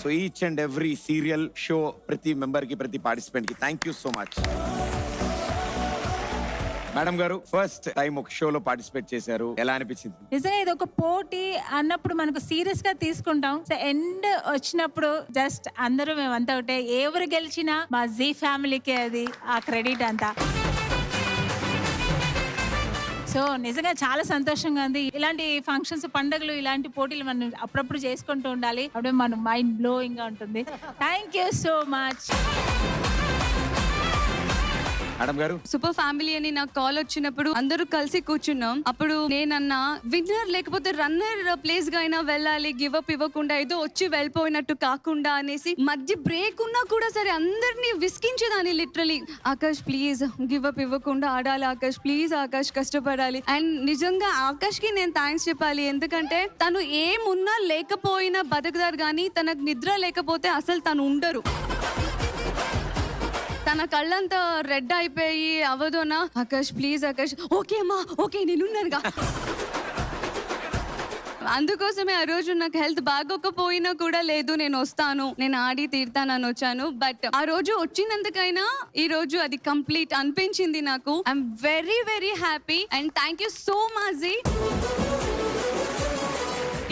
So each and every serial show ప్రతి member కి ప్రతి participant కి thank you so much. Madam గారు ఫస్ట్ టైం ఒక షోలో పార్టిసిపేట్ చేశారు, ఎలా అనిపించింది? నిజంగా ఇది ఒక పోటీ అన్నప్పుడు మనకు సీరియస్ గా తీసుకుంటాం. సో ఎండ్ వచ్చినప్పుడు జస్ట్ అందరూ మేమంతా ఒకటే, ఎవరు గెలిచినా మా జీ ఫ్యామిలీకి అది ఆ క్రెడిట్ అంతా. సో నిజంగా చాలా సంతోషంగా ఉంది. ఇలాంటి ఫంక్షన్స్, పండుగలు, ఇలాంటి పోటీలు మనం అప్పుడప్పుడు చేసుకుంటూ ఉండాలి. అప్పుడే మన మైండ్ బ్లోయింగ్ గా ఉంటుంది. Thank you so much. Madam గారు సూపర్ ఫ్యామిలీ అని నాకు కాల్ వచ్చినప్పుడు అందరూ కలిసి కూర్చున్నాం. అప్పుడు నేనన్నా విన్నర్ లేకపోతే రన్నర్ ప్లేస్ గా అయినా వెళ్ళాలి, గివ్ అప్ ఇవ్వకుండా ఏదో వచ్చి వెళ్ళిపోయినట్టు కాకుండా అనేసి మధ్య బ్రేక్ ఉన్నా కూడా సరే అందరినీ విసిగించేదాన్ని literally. Akash please give up ఇవ్వకుండా ఆడాలి, ఆకాష్ ప్లీజ్, ఆకాష్ కష్టపడాలి. అండ్ నిజంగా ఆకాష్ కి నేను థ్యాంక్స్ చెప్పాలి, ఎందుకంటే తను ఏమున్నా లేకపోయినా బతుకుతారు, కానీ తనకు నిద్ర లేకపోతే అసలు తను ఉండరు. తన కళ్ళంతా రెడ్ అయిపోయి అవదోనా, ఆకాష్ ప్లీజ్ ఆకాష్, ఓకే అమ్మా ఓకే నేనున్నానుగా. అందుకోసమే ఆ రోజు నాకు హెల్త్ బాగోకపోయినా కూడా లేదు, నేను వస్తాను, నేను ఆడి తీరుతానని వచ్చాను. బట్ ఆ రోజు వచ్చినందుకైనా ఈ రోజు అది కంప్లీట్ అనిపించింది నాకు. I'm very very happy and thank you so much.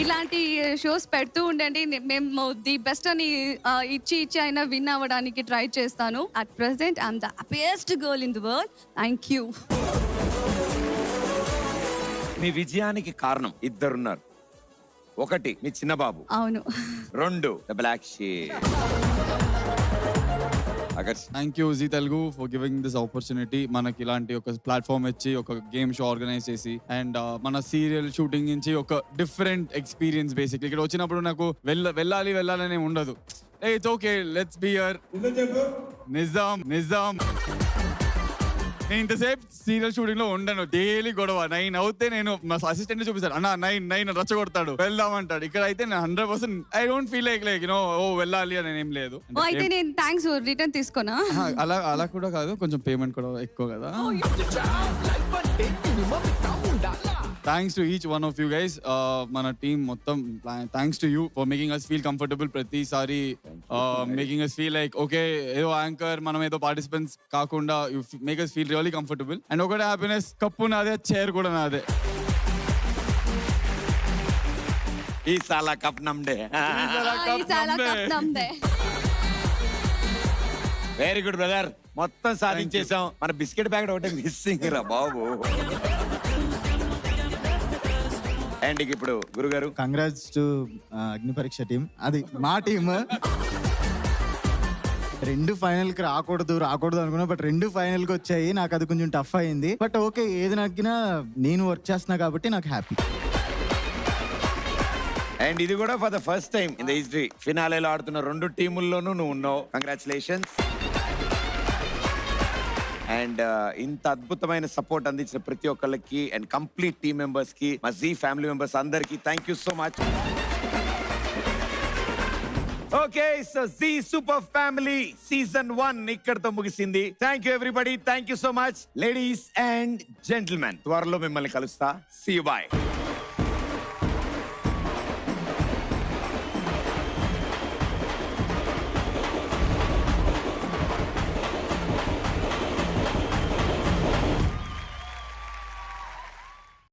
ఇలాంటి షోస్ పెడుతూ ఉండండి. మేము ది బెస్ట్ అని ఇచ్చి అయినా విన్ అవ్వడానికి ట్రై చేస్తాను. At present I'm the happiest girl in the world. Thank you. మీ విజయానికి కారణం ఇద్దరున్నారు. ఒకటి మీ చిన్న బాబు, అవును. రెండు the black sheep. Thank you Zee Telugu for giving this opportunity. మనకి ఇలాంటి ఒక ప్లాట్ఫామ్ ఇచ్చి ఒక గేమ్ షో ఆర్గనైజ్ చేసి అండ్ మన సీరియల్ షూటింగ్ నుంచి ఒక డిఫరెంట్ ఎక్స్పీరియన్స్. బేసిక్లీ ఇక్కడ వచ్చినప్పుడు నాకు వెళ్ళాలని ఉండదు. It's okay, let's be here. Nizam నేను ఇంతసేపు సీరియల్ షూటింగ్ లో ఉండను. డైలీ గొడవ. 9 అవుతే నేను మా అసిస్టెంట్ చూపిస్తాను, అన్న 9 రచ్చగొడతాడు, వెళ్దామంటాడు. ఇక్కడ అయితే నేను 100% ఐ డోంట్ ఫీల్ లైక్ ఓ వెళ్ళాలి అని ఏం లేదు. అయితే నేను థ్యాంక్స్ రిటర్న్ తీసుకోనా? అలా కూడా కాదు, కొంచెం పేమెంట్ కూడా ఎక్కువ కదా. Thanks to each one of you guys. మన టీమ్ మొత్తం thanks to you for making us feel comfortable. ప్రతిసారి making us feel like okay, ఏదో యాంకర్ మనం ఏదో పార్టిసిపెంట్స్ కాకుండా you make us feel really comfortable. And ఒకటే హ్యాపీనెస్, కప్పు నాదే, chair కూడా నాదే. ఈ సాలా కప్ నమ్డే. వెరీ గుడ్ బ్రదర్, మొత్తం సాధించేసాం. మన బిస్కెట్ ప్యాకెట్ ఒకటే మిస్సింగ్ రా బాబు. అండ్ ఇప్పుడు గురుగారు కంగ్రాట్స్ టు అగ్ని పరీక్ష టీం. అది మా టీమ్. 2 ఫైనల్ కి రాకూడదు అనుకున్నా, బట్ 2 ఫైనల్ కి వచ్చాయి. నాకు అది కొంచెం టఫ్ అయింది, బట్ ఓకే, ఏది నగ్గినా నేను వర్క్ చేస్తున్నా కాబట్టి నాకు హ్యాపీ. అండ్ ఇది కూడా for the first time in the history ఫినాలేలో ఆడుతున్న 2 టీముల్లోనూ నువ్వు ఉన్నావు. కంగ్రాచులేషన్స్. అండ్ ఇంత అద్భుతమైన సపోర్ట్ అందించిన ప్రతి ఒక్కళ్ళకి అండ్ కంప్లీట్ టీమ్ మెంబర్స్ కి, మా జీ ఫ్యామిలీ మెంబర్స్ అందరికి thank you so much. Okay, so Zee super family season 1 ఇక్కడతో ముగిసింది. Thank you everybody, thank you so much. Ladies and gentlemen, త్వరలో మిమ్మల్ని కలుస్తా. See you, by.